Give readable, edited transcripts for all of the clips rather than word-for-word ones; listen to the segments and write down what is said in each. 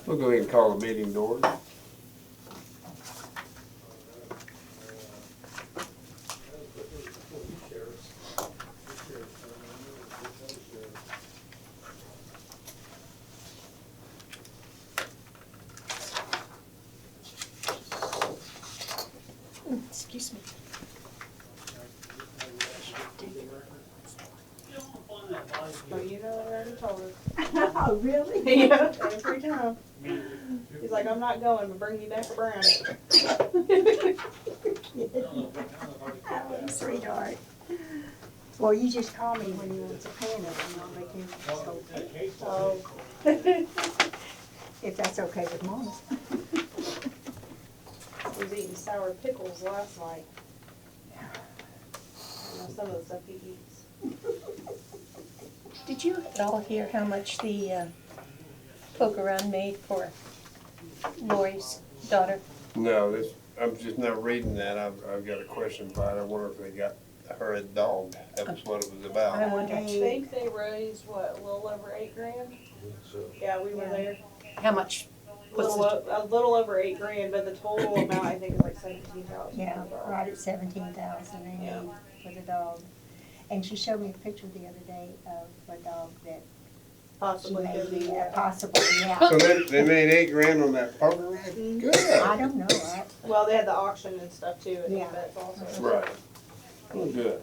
We'll go ahead and call the meeting to order. Excuse me. Oh, you know, I already told her. Oh, really? Yeah, every time. He's like, I'm not going, but bring me back a brownie. Oh, sweetheart. Well, you just call me when you want to pan it, and I'll make you so, Oh, if that's okay with Mama. he was eating sour pickles last night. I know some of the stuff he eats. Did you at all hear how much the poker run made for Lori's daughter? No, I'm just now reading that. I've got a question about it. I wonder if they got her a dog. That was what it was I about. wonder I think they raised, what, a little over $8,000? Yeah, we were there. how much was A little over $8,000, but the total amount I think is like 17,000. Yeah, right at 17,000 they Yeah. need for the dog. And she showed me a picture the other day of a dog that she Possibly may could be. be, possibly, yeah. So they made $8,000 on that poker rack? Mhm. Good. I don't know, right? Well, they had the auction and stuff too, at Yeah. bets also. Right. Well, good.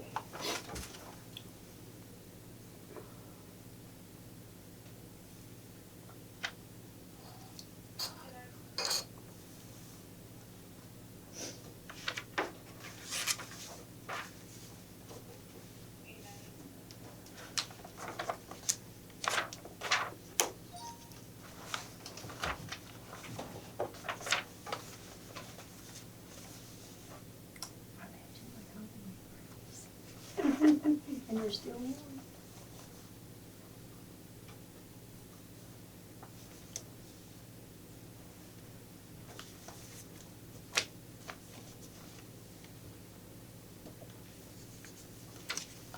And there's still more.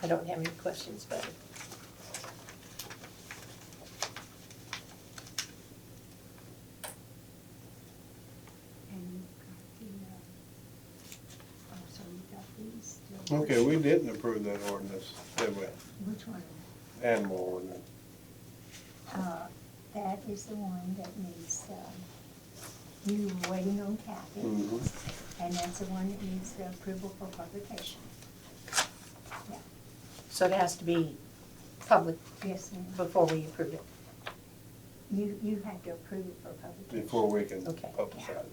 I don't have any questions, but And you've got the, oh, so you got these still. Okay, we didn't approve that ordinance, did we? Which one? Animal ordinance. That is the one that needs, you were waiting on Kathy, Mm-hmm. and that's the one that needs the approval for publication. so it has to be public Yes, ma'am. before we approve it. You have to approve it for publication. Before we can Okay. publicize it.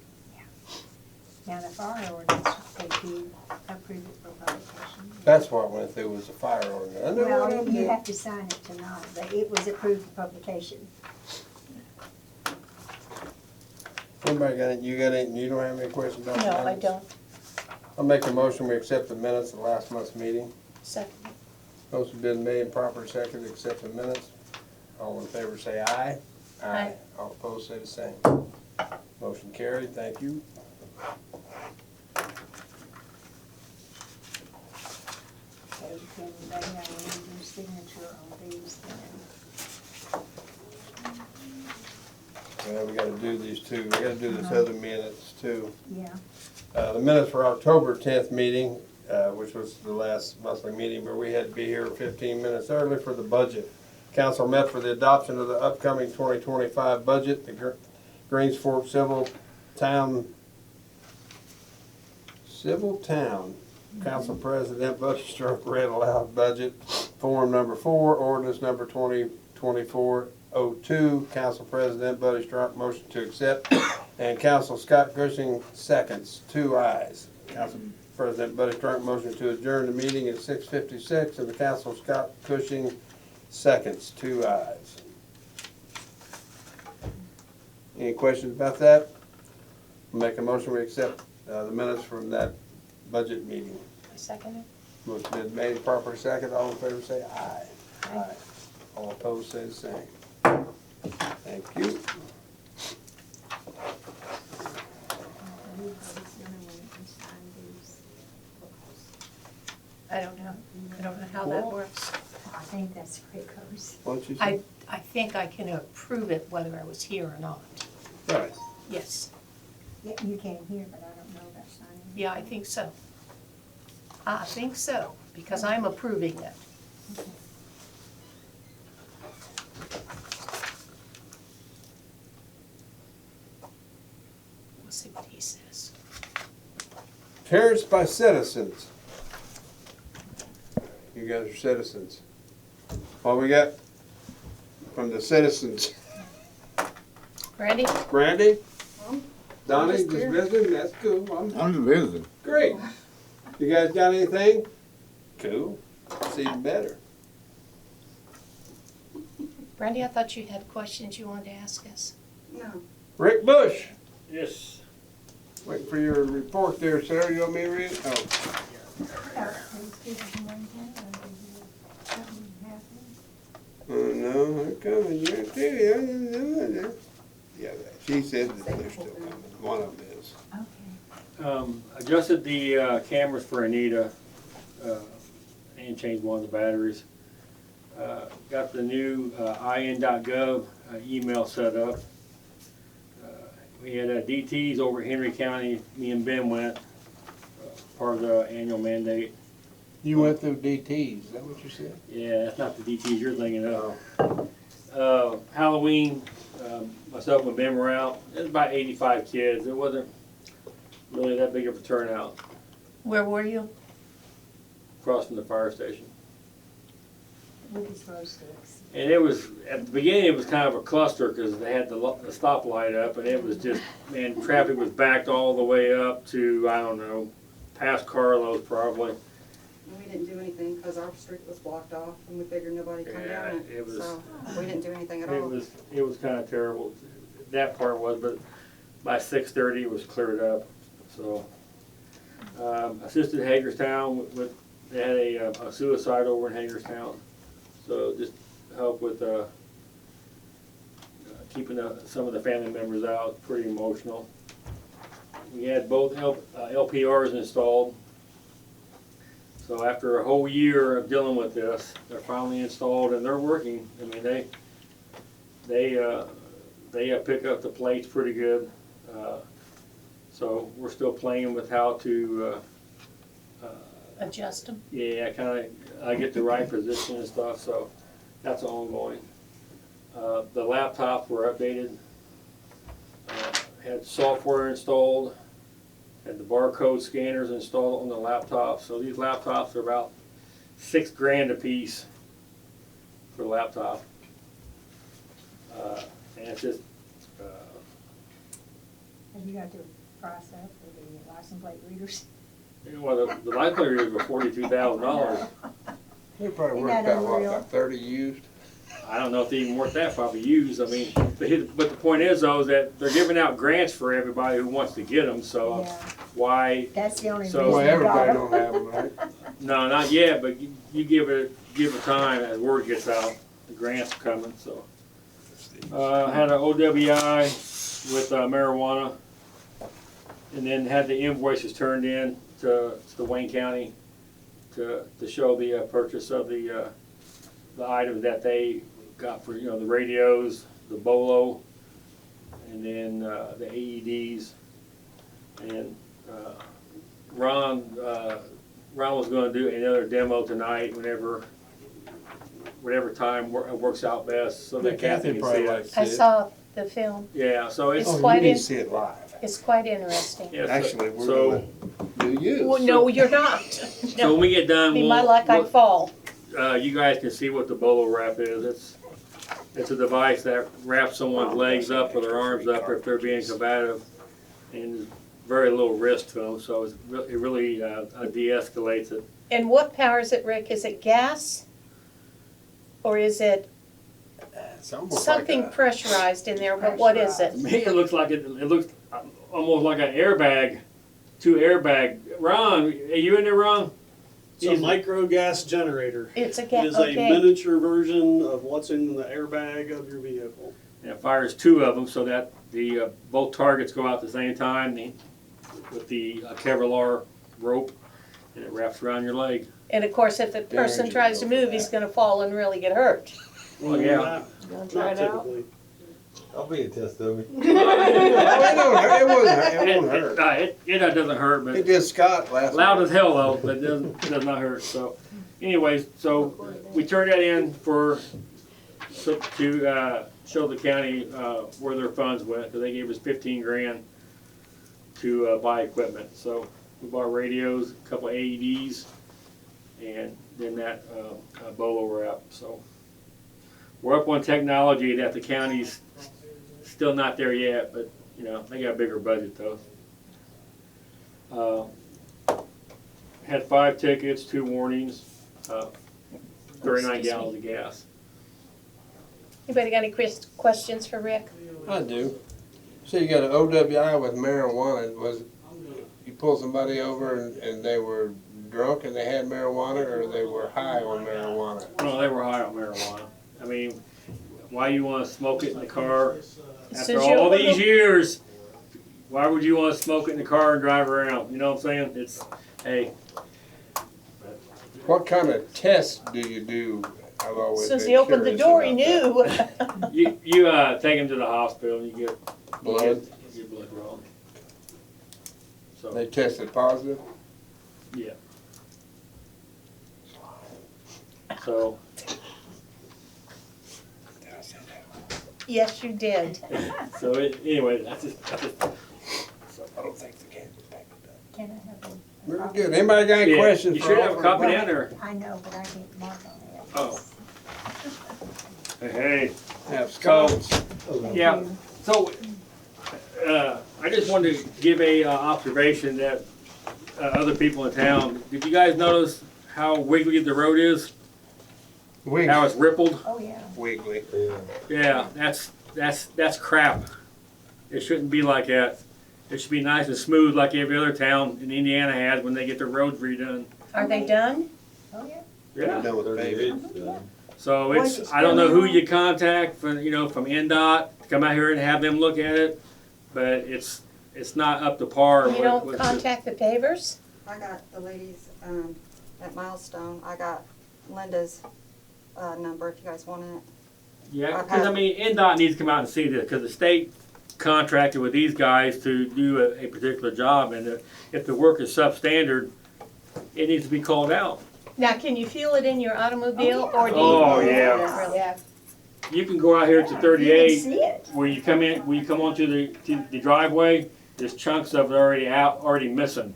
Now, the fire ordinance, they do approve it for publication. That's what went through, was the fire ordinance. I know what Well, I'm you doing. have to sign it tonight, but it was approved for publication. Anybody got it? You got it? You don't have any questions about the No, I minutes? don't. I'll make a motion, we accept the minutes of last month's meeting. Second. Motion been made and proper second to accept the minutes. All in favor say aye. Aye. All opposed say the same. Motion carried, thank you. So you can, they have your signature on these then. Well, we gotta do these two, we gotta do this other minutes too. Yeah, The minutes for October 10th meeting, which was the last monthly meeting, but we had to be here 15 minutes early for the budget. Council met for the adoption of the upcoming 2025 budget. The Greensfork Civil Town Council President Buddy Strunk read aloud budget form number 4, ordinance number 2024-02. Council President Buddy Strunk motion to accept, and Council Scott Cushing seconds, 2 ayes. Council President Buddy Strunk motion to adjourn the meeting at 6:56, and the Council Scott Cushing seconds, 2 ayes. Any questions about that? Make a motion, we accept the minutes from that budget meeting. I second it. Motion been made, proper second, all in favor say aye. Aye. All opposed say the same. Thank you. everybody's gonna wait and sign these. I don't know. I don't know how that works. I think that's where it goes. What you I say? think I can approve it whether I was here or not. Right. Yes, Yeah, you can't hear, but I don't know about signing. yeah, I think so. I think so, because I'm approving it. We'll see what he says. Appearance by citizens. You guys are citizens. What we got from the citizens? Randy? Brandy? I'm Donnie, just just here. visiting? That's cool. I'm the visitor. Great. You guys got anything? Cool. It's even better. Randy, I thought you had questions you wanted to ask us. No. Rick Bush. Yes. Waiting for your report there, Sarah. You want me to read it? Oh. Oh, no, they're coming. You're too. Yeah, she said that they're still coming. One of them is. Adjusted the cameras for Anita and changed one of the batteries. Got the new in.gov email set up. We had DTs over at Henry County. Me and Ben went, part of the annual mandate. You went through DTs, is that what you said? Yeah, that's not the DTs you're thinking of. Halloween, myself and Ben were out. It was about 85 kids. It wasn't really that big of a turnout Where were you? across from the fire station. Lucas Rose Sticks. And it was, at the beginning, it was kind of a cluster because they had the stoplight up and it was just, man, traffic was backed all the way up to, I don't know, past Carlos probably. We didn't do anything because our street was blocked off and we figured nobody come Yeah, down it was- so we didn't do anything at It all. was kind of terrible. That part was, but by 6:30 it was cleared up. So, assisted Hagerstown they had a suicide over in Hagerstown. So just help with keeping some of the family members out. Pretty emotional. We had both LPRs installed. So after a whole year of dealing with this, they're finally installed and they're working. I mean, they pick up the plates pretty good. So we're still playing with how to, Adjust them? yeah, kind of get the right position and stuff. So that's ongoing. The laptops were updated. Had software installed. Had the barcode scanners installed on the laptops. So these laptops are about $6,000 a piece for a laptop. And it's just, Have you got to process for the license plate readers? well, the light plate readers were $42,000. They probably Isn't worth that about, what, unreal? about 30 used? I don't know if they even worth that, probably used. I mean, but the point is though, is that they're giving out grants for everybody who wants to get them, so Yeah, why, that's the only reason. So- Well, we got everybody 'em. don't have them, right? no, not yet, but you give it time as word gets out, the grants are coming, so. Had an OWI with marijuana, and then had the invoices turned in to Wayne County to show the purchase of the items that they got for, the radios, the Bolo, and then the AEDs. And Ron was going to do another demo tonight whatever time works out best, so that Kathy can see it. I saw the film. Yeah, so it's, It's Oh, quite you need in- to see it live. It's quite interesting. yeah, Actually, we're so, gonna do you. Well, no, you're not. so when No. we get done, Be my luck, I'd fall. you guys can see what the Bolo wrap is. It's a device that wraps someone's legs up or their arms up if they're being combative, and there's very little risk to them, so it really de-escalates it. And what powers it, Rick? Is it gas? Or is it It's almost something like a- pressurized in there, but what is it? To me, it looks like it looks almost like an airbag, two airbag. Ron, are you in there, Ron? It's a micro gas generator. It's a It gas, is a okay. miniature version of what's in the airbag of your vehicle. And it fires two of them so that the both targets go out at the same time with the Kevlar rope, and it wraps around your leg. And of course, if the person Energy tries to bill for move, he's that. gonna fall and really get hurt. Well, yeah. You wanna Not try it out? typically. I'll be a test dummy. It won't hurt. It doesn't hurt, but It did Scott last loud night. as hell though, but it does not hurt. So, anyways, so we turned that in to show the county where their funds went, because they gave us 15 grand to buy equipment. So we bought radios, a couple of AEDs, and then that bolo wrap. So we're up on technology that the county's still not there yet, but you know they got a bigger budget though. Had 5 tickets, 2 warnings, 39 gallons of gas. Anybody got any questions for Rick? I do. So you got an OWI with marijuana. Was you pull somebody over and they were drunk and they had marijuana, or they were high on marijuana? No, they were high on marijuana. I mean, why you want to smoke it in the car after Since you all opened these them- years? Why would you want to smoke it in the car and drive around? You know what I'm saying? It's, hey, What kind of tests do you do? I've always Since been he opened the curious door, he about knew. you take him to the hospital and you get that. Blood. you get blood drawn. So They tested positive. yeah. So Yes, you did. anyway, that's just I don't think the candy packed it up. Can I have a? Very good. Anybody got any yeah. questions? You for should have a Alfred copy Brown? down there. I know, but I can't mark on it. Oh. Hey. Have Scott's. Yeah, so, I just wanted to give a observation that other people in town, did you guys notice how wiggly the road is? How Wiggly. it's rippled? Oh, yeah. Wiggly. Yeah, that's crap. It shouldn't be like that. It should be nice and smooth like every other town in Indiana has when they get their roads redone. Are they done? Oh, yeah. Yeah. Done with the baby. So Was it's, it I don't know who still- you contact from, from NDOT to come out here and have them look at it, but it's not up to par. You with- don't with- contact the pavers? I got the ladies at Milestone. I got Linda's number if you guys want it. Yeah, because I mean, NDOT needs to come out and see this, because the state contracted with these guys to do a particular job, and if the work is substandard, it needs to be called out. Now, can you feel it in your automobile, or do you? Oh, yeah. Really? You can go out here to You can 38, see it. where you come onto the driveway, there's chunks of it already missing.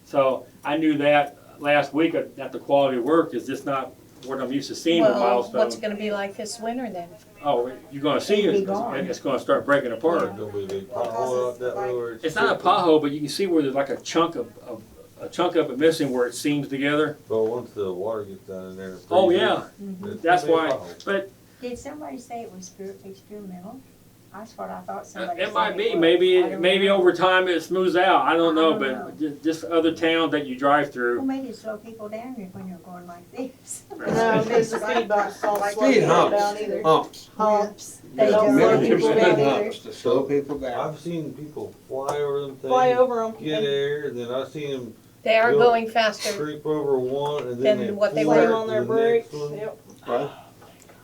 So I knew that last week that the quality of work is just not what I'm used to seeing with Well, Milestone. what's it gonna be like this winter then? Oh, you're gonna see It'll be it. gone. It's gonna start breaking apart. There's gonna be a big pothole out that way where It's not a pothole, but you can see where there's like a chunk of it missing where it seams together. But once the water gets down in there. it Oh freezes. yeah, It's that's gonna be a why. pothole. But Did somebody say it was experimental? That's what I thought somebody said. it might be. was. I Maybe don't know. over time it smooths out. I don't know, I don't but just other towns that you drive Well, through. maybe it slow people down when you're going like this. No, because the speed bumps don't slow Speed people down humps. either. Humps. Humps. They don't slow Remember, people speed down either. humps to slow people down. I've seen people fly over them things. Fly over them. Get air, and then I've seen them They are Well, going faster. creep over one, and Than then they what they pull were. Slam it on to their the brakes. next one. Yep. Well,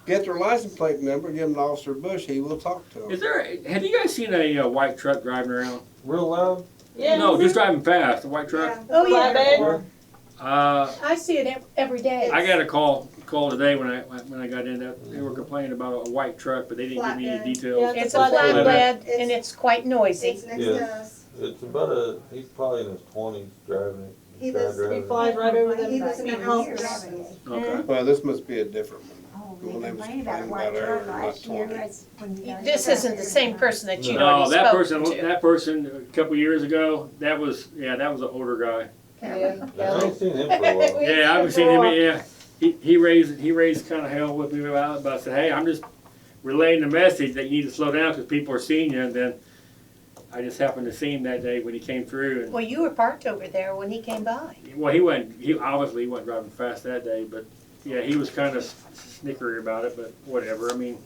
get their license plate number, give them to Officer Bush, he will talk to them. Have you guys seen a white truck driving around? Real loud. Yeah. No, just driving fast. A white truck. Oh, yeah. Flatbed. I see it every day. I got a call today when I got in that they were complaining about a white truck, but they didn't give me any Flatbed. details. Yeah. It's a Flatbed. flatbed, and it's quite noisy. It's next Yeah. to us. It's about he's probably in his 20s driving it. He Try lives- driving He it. flies right over them. He lives in the speed house. humps. Okay. Well, this must be a different one. Oh, Well, they they was complained about complaining white about truck earlier, last about year. 20. That's when you guys This got isn't the here. same person that you'd No, already that spoken to. person a couple years ago, that was an older guy. Yeah. I ain't seen him for a while. Yeah, I haven't seen him. Yeah, he raised kind of hell with me about it, but I said, hey, I'm just relaying the message that you need to slow down because people are seeing you. And then I just happened to see him that day when he came through. And Well, you were parked over there when he came by. well, he obviously wasn't driving fast that day, but yeah, he was kind of snickery about it. But whatever. I mean,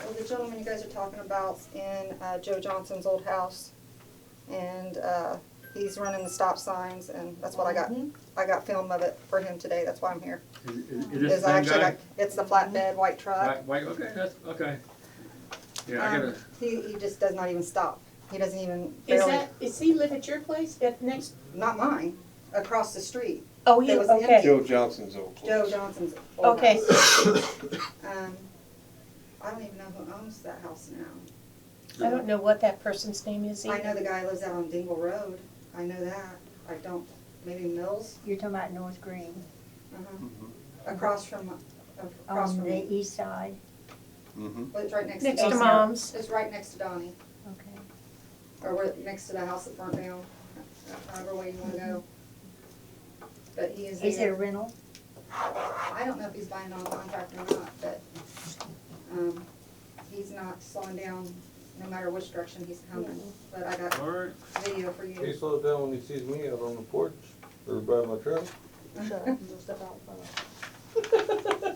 Well, the gentleman you guys are talking about in Joe Johnson's old house, and he's running the stop signs, and that's what I got. I got film of it for him today. That's why I'm here. is this Is the I same actually guy? got, it's the flatbed white truck. Right, okay, that's okay. Yeah, I gotta, He just does not even stop. He doesn't even Is barely, he live at your place, at next? not mine, across the street. Oh, It you, was okay, empty. Joe Johnson's old place. Joe Johnson's old okay. house. I don't even know who owns that house now. I don't know what that person's name is I either. know the guy lives out on Dingle Road. I know that. I don't, maybe Mills? You're talking about North Green, Across from on me. the east side, Mm-hmm. Well, it's right next Next to to Donnie. Mom's. It's right next to Donnie, okay. or we're next to the house that burnt down, however way you wanna go. But he is Is it a there. rental? I don't know if he's buying on contract or not, but, he's not slowing down no matter which direction he's coming. But I got alright. video for He you. slows down when he sees me out on the porch or by my truck.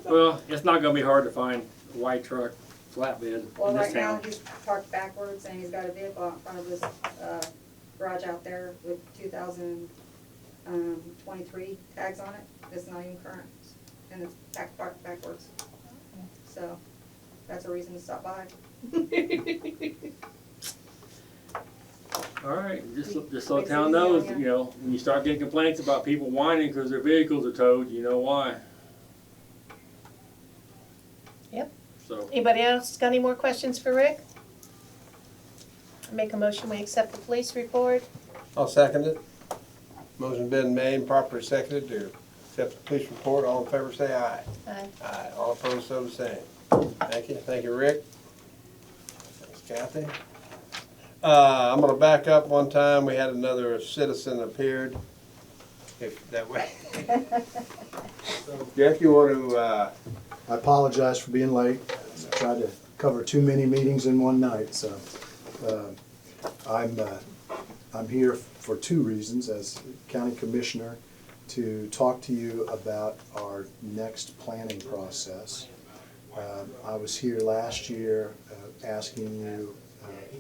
Well, it's not gonna be hard to find a white truck flatbed Well, in this right now, town. he's parked backwards and he's got a vehicle out in front of his, garage out there with 2023 tags on it. It's not even current, and it's parked backwards. So, that's a reason to stop by. Alright, just so the town knows, you know, when you start getting complaints about people whining because their vehicles are towed, you know why. Yep. So, Anybody else got any more questions for Rick? I make a motion, we accept the police report. I'll second it. Motion been made, properly seconded to accept the police report. All in favor say aye. Aye. Aye. All opposed, so the same. Thank you. Thank you, Rick. Thanks, Kathy. I'm gonna back up one time. We had another citizen appeared. If that way. Jeff, you want to, I apologize for being late. I tried to cover too many meetings in one night, so I'm here for two reasons as county commissioner to talk to you about our next planning process. I was here last year asking you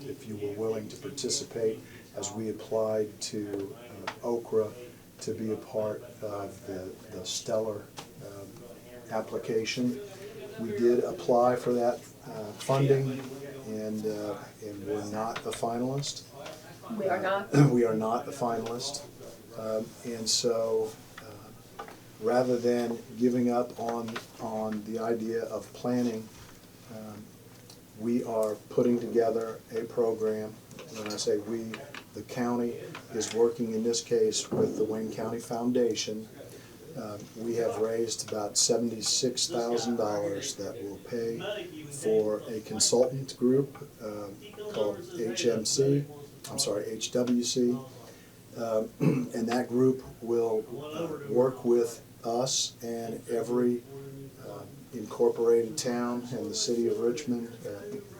if you were willing to participate as we applied to Okra to be a part of the Stellar application. We did apply for that funding, and we're not a finalist. We are not. We are not a finalist. And so, rather than giving up on the idea of planning, we are putting together a program. When I say we, the county is working in this case with the Wayne County Foundation. We have raised about $76,000 that will pay for a consultant group called HWC. And that group will work with us and every incorporated town in the city of Richmond,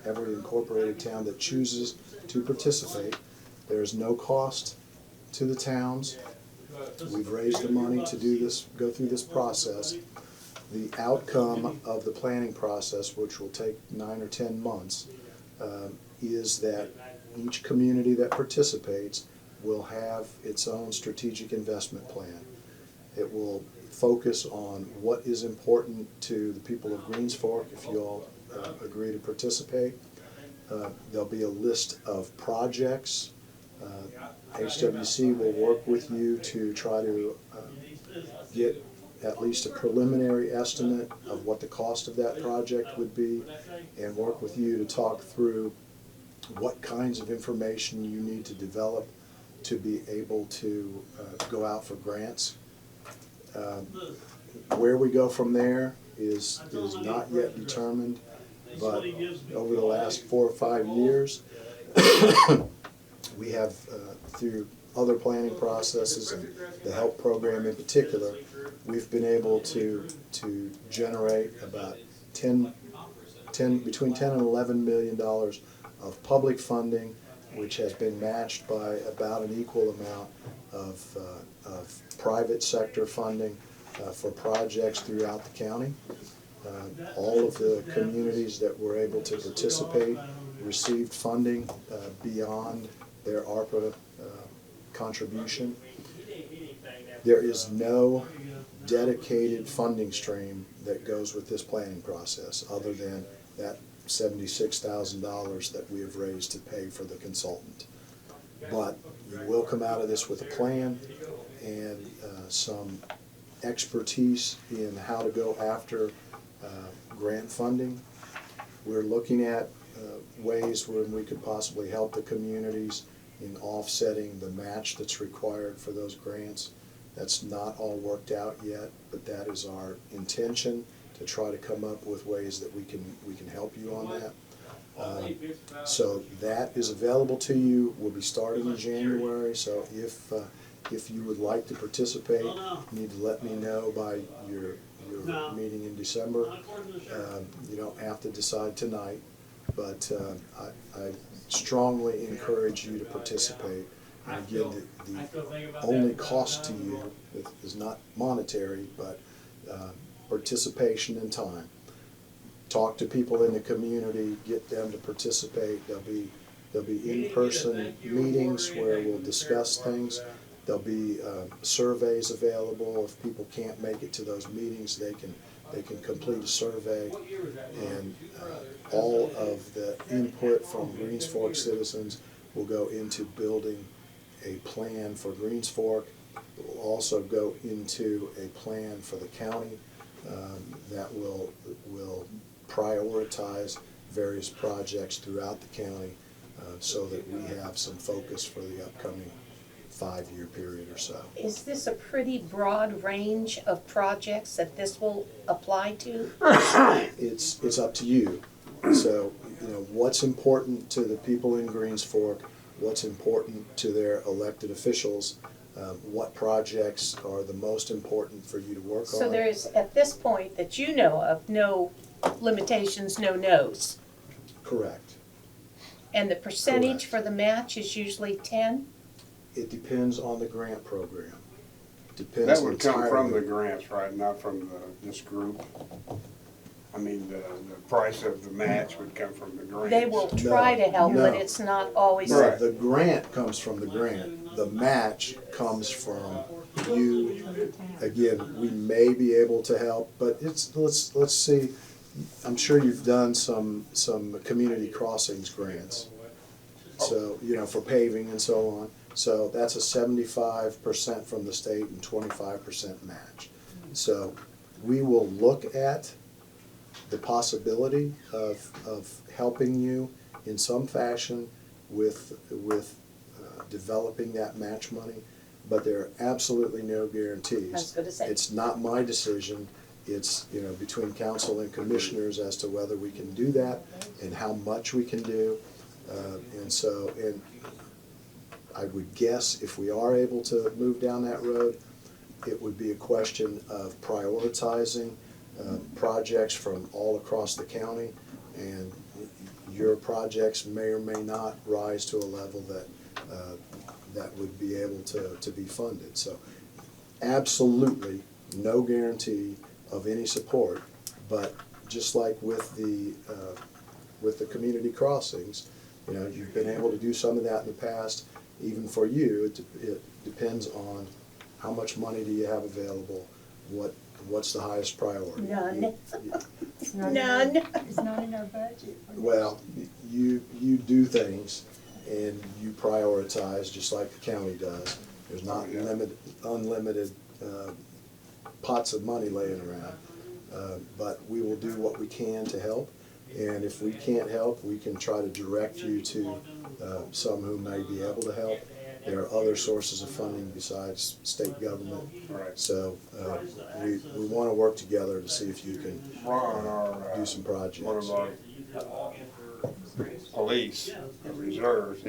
every incorporated town that chooses to participate. There is no cost to the towns. We've raised the money to do this, go through this process. The outcome of the planning process, which will take 9 or 10 months, is that each community that participates will have its own strategic investment plan. It will focus on what is important to the people of Greensfork if you all agree to participate. There'll be a list of projects. HWC will work with you to try to get at least a preliminary estimate of what the cost of that project would be, and work with you to talk through what kinds of information you need to develop to be able to go out for grants. Where we go from there is not yet determined, but over the last 4 or 5 years, we have, through other planning processes and the HELP program in particular, we've been able to generate about between $10 and $11 million of public funding, which has been matched by about an equal amount of private sector funding for projects throughout the county. All of the communities that were able to participate received funding beyond their ARPA contribution. There is no dedicated funding stream that goes with this planning process other than that $76,000 that we have raised to pay for the consultant. But you will come out of this with a plan and some expertise in how to go after grant funding. We're looking at ways where we could possibly help the communities in offsetting the match that's required for those grants. That's not all worked out yet, but that is our intention, to try to come up with ways that we can help you on that. So that is available to you. We'll be starting in January, so if you would like to participate, you need to let me know by your meeting in December. You don't have to decide tonight, but I strongly encourage you to participate. And again, the only cost to you is not monetary, but participation and time. Talk to people in the community, get them to participate. There'll be in-person meetings where we'll discuss things. There'll be surveys available. If people can't make it to those meetings, they can complete a survey. And all of the input from Greensfork citizens will go into building a plan for Greensfork. It will also go into a plan for the county that will prioritize various projects throughout the county so that we have some focus for the upcoming 5-year period or so. Is this a pretty broad range of projects that this will apply to? It's up to you. So, you know, what's important to the people in Greensfork, what's important to their elected officials, what projects are the most important for you to work on. So there is, at this point that you know of, no limitations, no no's. Correct. And the percentage Correct. for the match is usually 10? It depends on the grant program. That would come from entirely. the grants, right, not from this group? I mean, the price of the match would come from the grants. They will try to help, but no. it's not always. No, the grant comes from the grant. The match comes from you. Again, we may be able to help, but let's see. I'm sure you've done some community crossings grants. So, you know, for paving and so on. So that's a 75% from the state and 25% match. So we will look at the possibility of helping you in some fashion with developing that match money, but there are absolutely no guarantees. I was gonna say. It's not my decision. It's, you know, between council and commissioners as to whether we can do that and how much we can do. And I would guess if we are able to move down that road, it would be a question of prioritizing projects from all across the county, and your projects may or may not rise to a level that would be able to be funded. So absolutely no guarantee of any support, but just like with the community crossings, you know, you've been able to do some of that in the past. Even for you, it depends on how much money do you have available, what's the highest priority. None. It's not in None. It's not in our budget. Well, you do things and you prioritize just like the county does. There's not unlimited pots of money laying around, but we will do what we can to help. And if we can't help, we can try to direct you to some who may be able to help. There are other sources of funding besides state government. Right. So we want to work together to see if you can do some projects. One of our police reserves,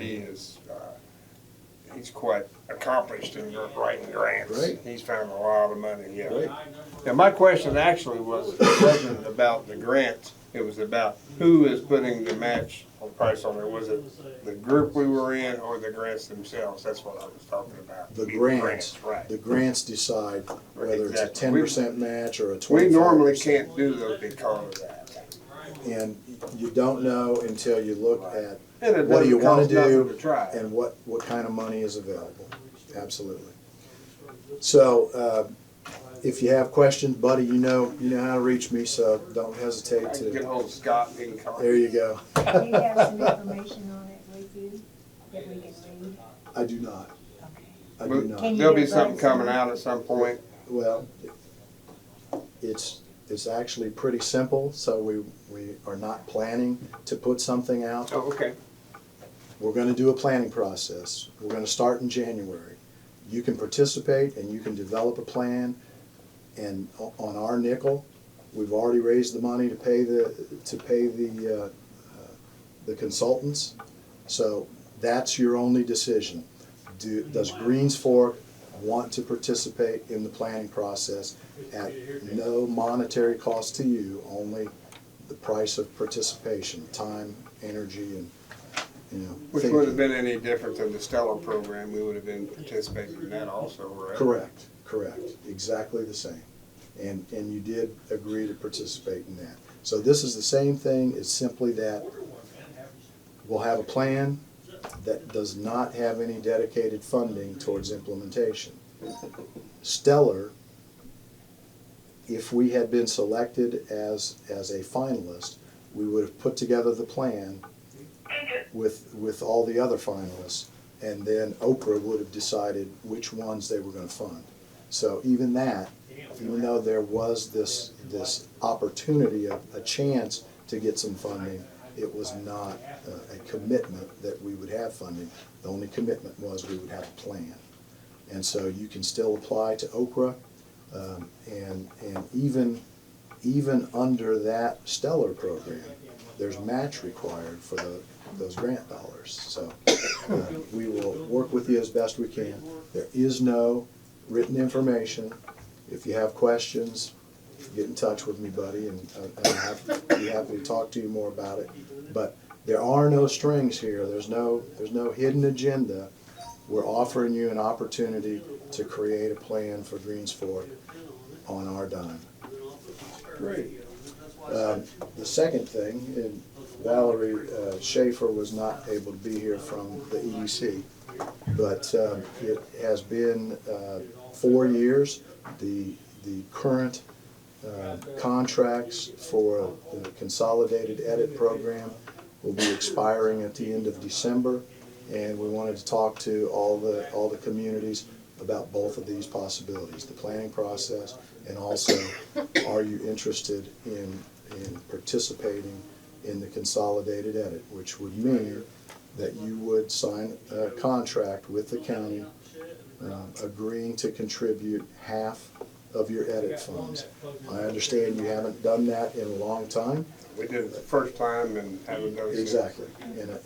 he's quite accomplished in writing grants. Great. He's found a lot of money, yeah. Great. Now, my question actually wasn't about the grants. It was about who is putting the match price on it. Was it the group we were in or the grants themselves? That's what I was talking about. The grants, right. the grants decide whether it's a Exactly. 10% match or a 25%. We normally can't do those because of that. And you don't know until you look at And it what do you doesn't want to cost nothing do to try. and what kind of money is available. Absolutely. So if you have questions, buddy, you know how to reach me, so don't hesitate I can get to. hold of Scott and he can call. There you go. Do you have some information on it with you that we can read? I do not. Okay. I do not. Can you There'll be give something us coming some? out at some point. Well, it's actually pretty simple, so we are not planning to put something out. Oh, okay. We're gonna do a planning process. We're gonna start in January. You can participate and you can develop a plan, and on our nickel, we've already raised the money to pay the consultants. So that's your only decision. Does Greensfork want to participate in the planning process at no monetary cost to you, only the price of participation, time, energy, and, Which thinking. would have been any different than the Stellar program. We would have been participating in that also, right? Correct, exactly the same. And you did agree to participate in that. So this is the same thing, it's simply that we'll have a plan that does not have any dedicated funding towards implementation. Stellar, if we had been selected as a finalist, we would have put together the plan with all the other finalists, and then Oprah would have decided which ones they were gonna fund. So even that, even though there was this opportunity, a chance to get some funding, it was not a commitment that we would have funding. The only commitment was we would have a plan. And so you can still apply to Oprah, and even under that Stellar program, there's match required for those grant dollars. So we will work with you as best we can. There is no written information. If you have questions, get in touch with me, buddy, and I'll be happy to talk to you more about it. But there are no strings here. There's no hidden agenda. We're offering you an opportunity to create a plan for Greensfork on our dime. Great. The second thing, and Valerie Schaefer was not able to be here from the EDC, but it has been 4 years. The current contracts for the Consolidated Edit program will be expiring at the end of December, and we wanted to talk to all the communities about both of these possibilities, the planning process, and also, are you interested in participating in the Consolidated Edit, which would mean that you would sign a contract with the county agreeing to contribute half of your edit funds. I understand you haven't done that in a long time. We did it the first time and haven't done it since. Exactly,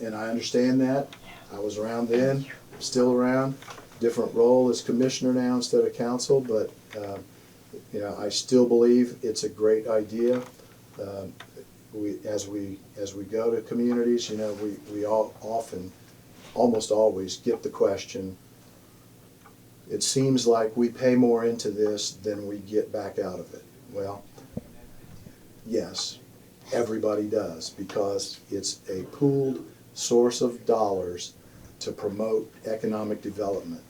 and I understand that. I was around then, still around, different role as commissioner now instead of council, but I still believe it's a great idea. As we go to communities, we all often, almost always, get the question, it seems like we pay more into this than we get back out of it. Well, yes, everybody does, because it's a pooled source of dollars to promote economic development.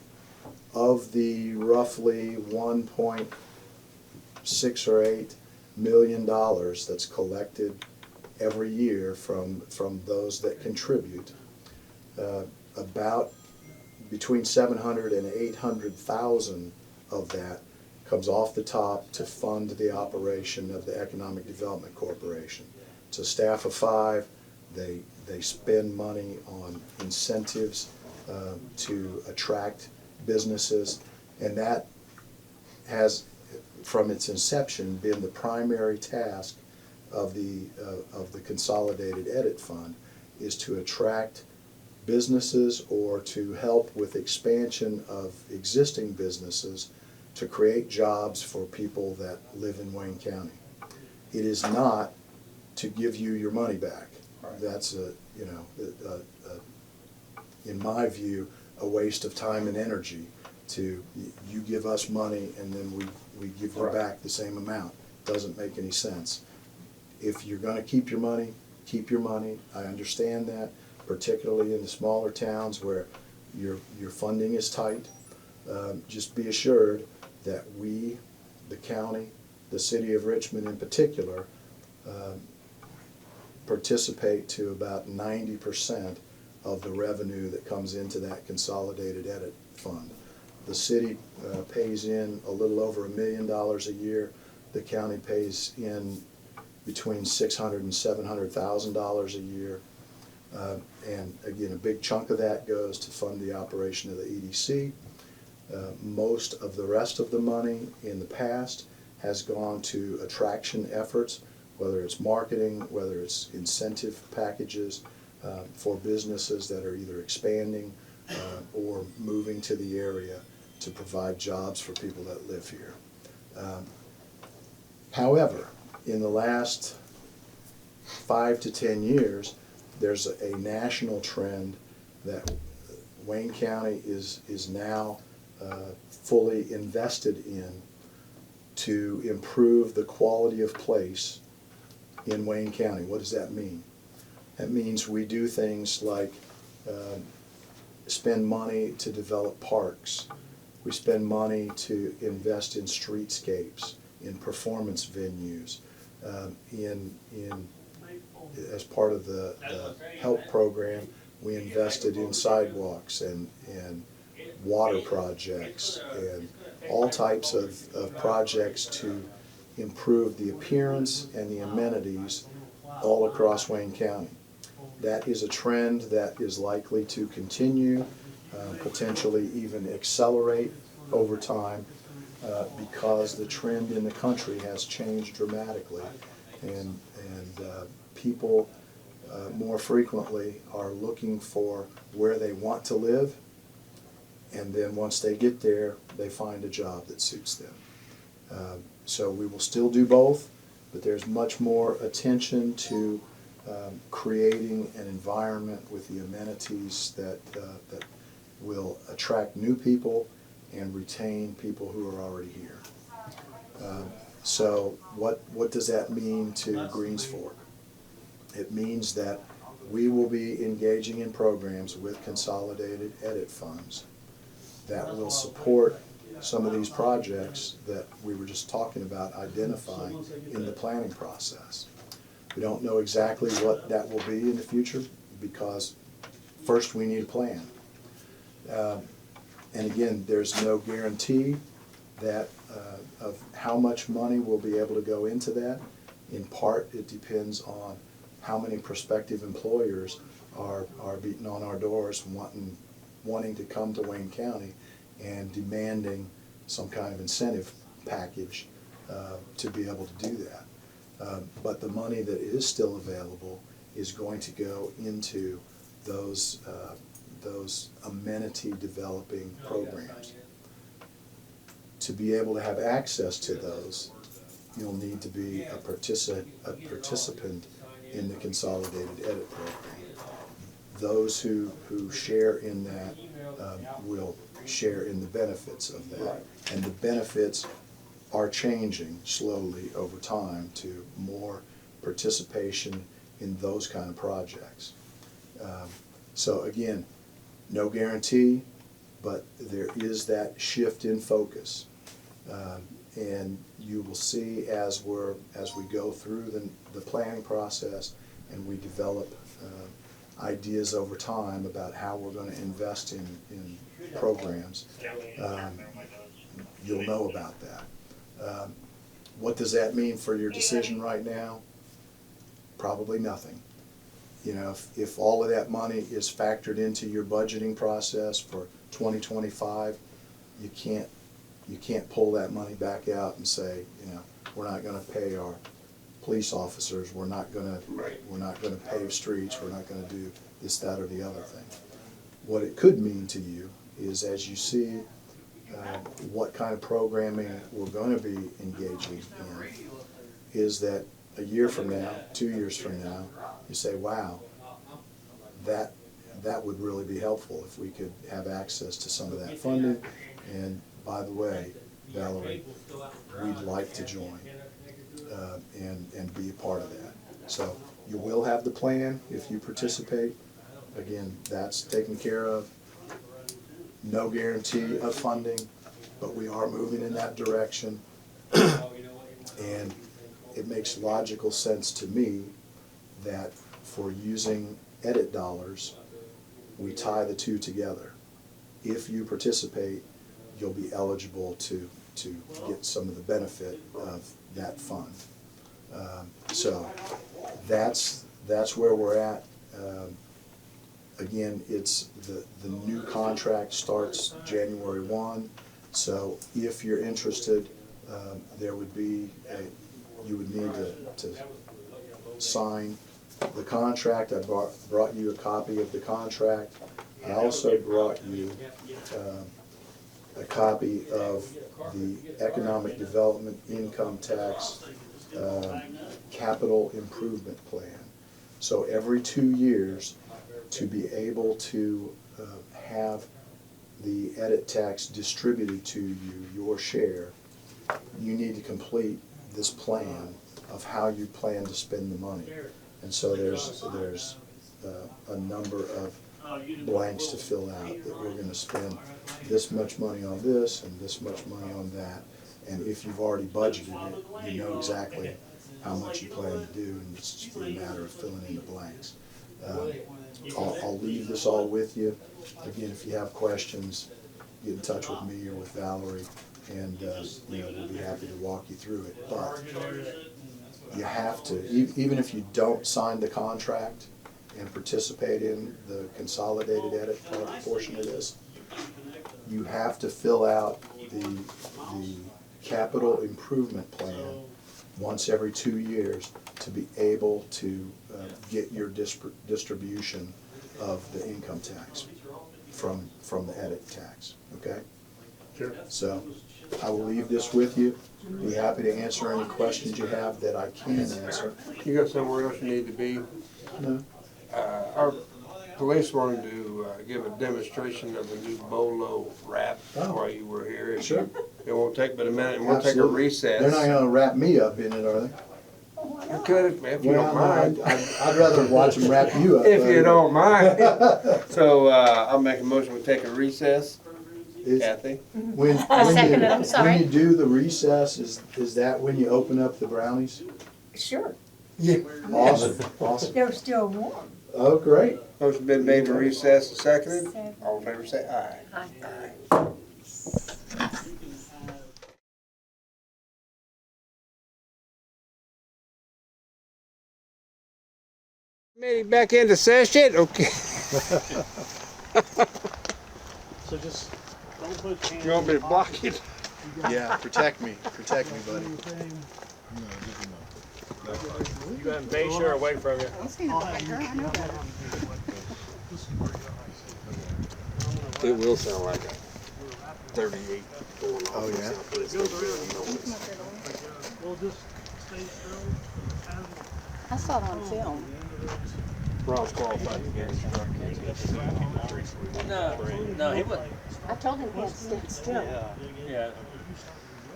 Of the roughly 1.6 or 8 million dollars that's collected every year from those that contribute, about between 700 and 800,000 of that comes off the top to fund the operation of the Economic Development Corporation. It's a staff of 5. They spend money on incentives to attract businesses, and that has, from its inception, been the primary task of the Consolidated Edit Fund, is to attract businesses or to help with expansion of existing businesses to create jobs for people that live in Wayne County. It is not to give you your money back. That's in my view, a waste of time and energy to, you give us money and then we give you back the same amount. Doesn't make any sense. If you're gonna keep your money, keep your money. I understand that, particularly in the smaller towns where your funding is tight. Just be assured that we the county, the city of Richmond in particular, participate to about 90% of the revenue that comes into that consolidated edit fund. The city pays in a little over $1 million a year. The county pays in between $600,000 and $700,000 a year. And again, a big chunk of that goes to fund the operation of the EDC. Most of the rest of the money in the past has gone to attraction efforts, whether it's marketing, whether it's incentive packages for businesses that are either expanding or moving to the area to provide jobs for people that live here. However, in the last 5 to 10 years, there's a national trend that Wayne County is now fully invested in to improve the quality of place in Wayne County. What does that mean? That means we do things like spend money to develop parks. We spend money to invest in streetscapes, in performance venues, as part of the HELP program, we invested in sidewalks and water projects and all types of projects to improve the appearance and the amenities all across Wayne County. That is a trend that is likely to continue, potentially even accelerate over time, because the trend in the country has changed dramatically, and people more frequently are looking for where they want to live, and then once they get there, they find a job that suits them. So we will still do both, but there's much more attention to creating an environment with the amenities that will attract new people and retain people who are already here. So what does that mean to Greensfork? It means that we will be engaging in programs with consolidated edit funds that will support some of these projects that we were just talking about identifying in the planning process. We don't know exactly what that will be in the future because first we need a plan. And again, there's no guarantee that of how much money will be able to go into that. In part, it depends on how many prospective employers are beating on our doors wanting to come to Wayne County and demanding some kind of incentive package to be able to do that. But the money that is still available is going to go into those amenity developing programs. To be able to have access to those, you'll need to be a participant in the consolidated edit program. Those who share in that will share in the benefits of that. And the benefits are changing slowly over time to more participation in those kind of projects. So again, no guarantee, but there is that shift in focus. And you will see as we go through the planning process and we develop ideas over time about how we're going to invest in programs, you'll know about that. What does that mean for your decision right now? Probably nothing. You know, if all of that money is factored into your budgeting process for 2025, you can't pull that money back out and say, you know, we're not going to pay our police officers, we're not going to pave streets, we're not going to do this, that, or the other thing. What it could mean to you is as you see what kind of programming we're going to be engaging in, is that a year from now, 2 years from now, you say, wow, that would really be helpful if we could have access to some of that funding. And by the way, Valerie, we'd like to join and be a part of that. So you will have the plan if you participate. Again, that's taken care of. No guarantee of funding, but we are moving in that direction. And it makes logical sense to me that for using edit dollars, we tie the two together. If you participate, you'll be eligible to get some of the benefit of that fund. So that's where we're at. Again, it's the new contract starts January 1. So if you're interested, there would be you would need to sign the contract. I brought you a copy of the contract. I also brought you a copy of the Economic Development Income Tax Capital Improvement Plan. So every 2 years, to be able to have the edit tax distributed to you, your share, you need to complete this plan of how you plan to spend the money. And so there's a number of blanks to fill out, that we're going to spend this much money on this and this much money on that. And if you've already budgeted it, you know exactly how much you plan to do, and it's just a matter of filling in the blanks. I'll leave this all with you. Again, if you have questions, get in touch with me or with Valerie, and we'll be happy to walk you through it. But you have to, even if you don't sign the contract and participate in the consolidated edit portion of this, you have to fill out the capital improvement plan once every 2 years to be able to get your distribution of the income tax from the edit tax, okay? Sure. So I will leave this with you. Be happy to answer any questions you have that I can answer. You got somewhere else you need to be? No? Our police wanted to give a demonstration of the new Bolo wrap while you were here. If Sure. It won't take but a minute, and we'll take a Absolutely. recess. They're not gonna wrap me up in it, are they? You could if you don't mind. I'd rather watch them wrap you up. If you don't mind. So I'll make a motion, we take a recess. Kathy? When second it, I'm sorry. When you do the recess, is that when you open up the brownies? Sure, Awesome, awesome. they're still warm. Oh, great. Motion been made to recess and seconded. All in favor say aye. Aye. Meeting back into session, okay. So just don't put your hands You want me in to your block pocket. it? Yeah, protect me, buddy. You got base or away from you? It will sound like a 38 going off. Oh, yeah? We'll just stay still. I saw it on film. Ron's qualified again. No, he wasn't. I told him he had to stand still. Yeah.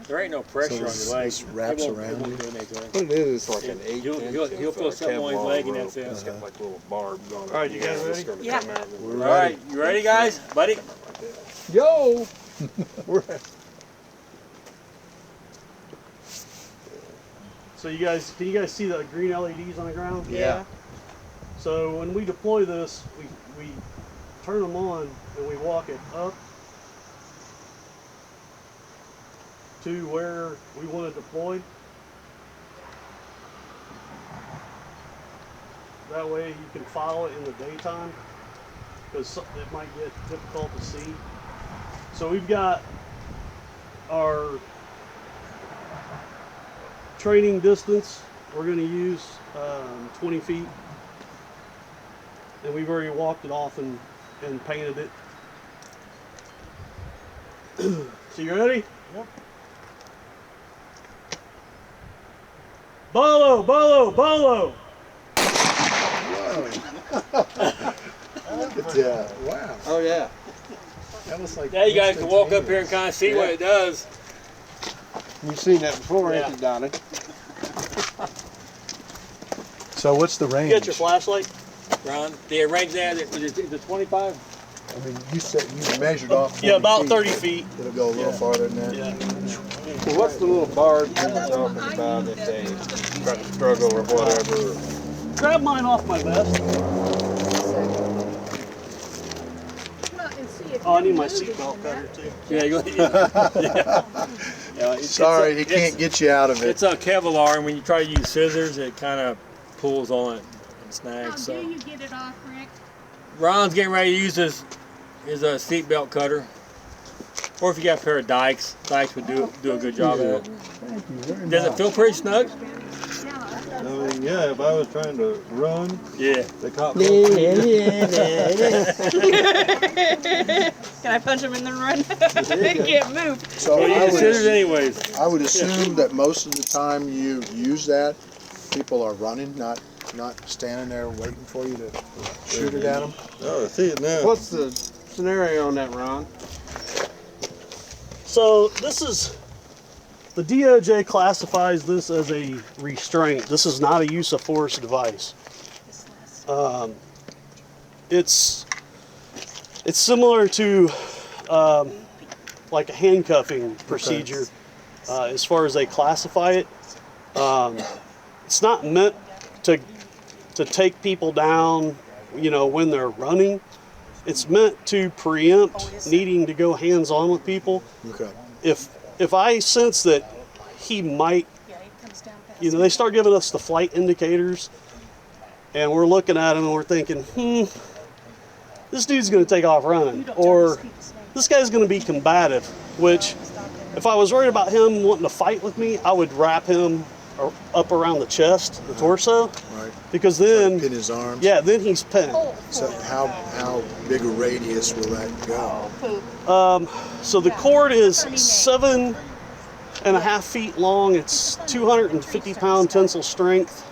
There ain't no pressure on your leg. This wraps around you? What it is like an 8 He'll feel something on his leg and that's it. It's got like little barbs on it. All right, you guys ready? Yeah. We're All ready. right, you ready, guys? Buddy? Yo! So you guys, can you guys see the green LEDs on the ground? Yeah. So when we deploy this, we turn them on and we walk it up to where we want it deployed. That way you can follow it in the daytime, because it might get difficult to see. So we've got our training distance. We're going to use 20 feet. And we've already walked it off and painted it. So you ready? Yep. Bolo, bolo, bolo! Look at that. Wow. Oh, yeah. That was like Now you guys can walk up here and kind of see what it does. You've seen that before, Yeah. ain't you, Donnie? So what's the range? Get your flashlight. Ron, the range there, was it 25? I mean, you said you measured off 40 Yeah, about feet. 30 feet. It'll go a little farther than that. Yeah. Well, what's the little bars you were talking about if they try to struggle or whatever? Grab mine off my vest. Oh, I need my seatbelt cutter too. Yeah, yeah. Sorry, he can't get you out of it. It's a Kevlar, and when you try to use scissors, it kind of pulls on it and snags. How So do you get it off, Rick? Ron's getting ready to use his seatbelt cutter, or if you got a pair of dikes would do a good job at it. Thank you very much. Does it feel pretty snug? I mean, yeah, if I was trying to run, Yeah. the cop would Can I punch him in the run? They can't move. So Well, you I use scissors would, anyways. I would assume that most of the time you use that, people are running, not standing there waiting for you to shoot it at them. Oh, I see it now. What's the scenario on that, Ron? So this is, the DOJ classifies this as a restraint. This is not a use of force device. It's similar to like a handcuffing procedure as far as they classify it. It's not meant to take people down, you know, when they're running. It's meant to preempt needing to go hands-on with people. Okay. If I sense that he might, you know, they start giving us the flight indicators, and we're looking at him and we're thinking, this dude's going to take off running, or this guy's going to be combative, which if I was worried about him wanting to fight with me, I would wrap him up around the chest, the torso, Right. because then, Pin his arms. yeah, then he's pinned. So how big a radius will that go? So the cord is 7.5 feet long. It's 250-pound tensile strength.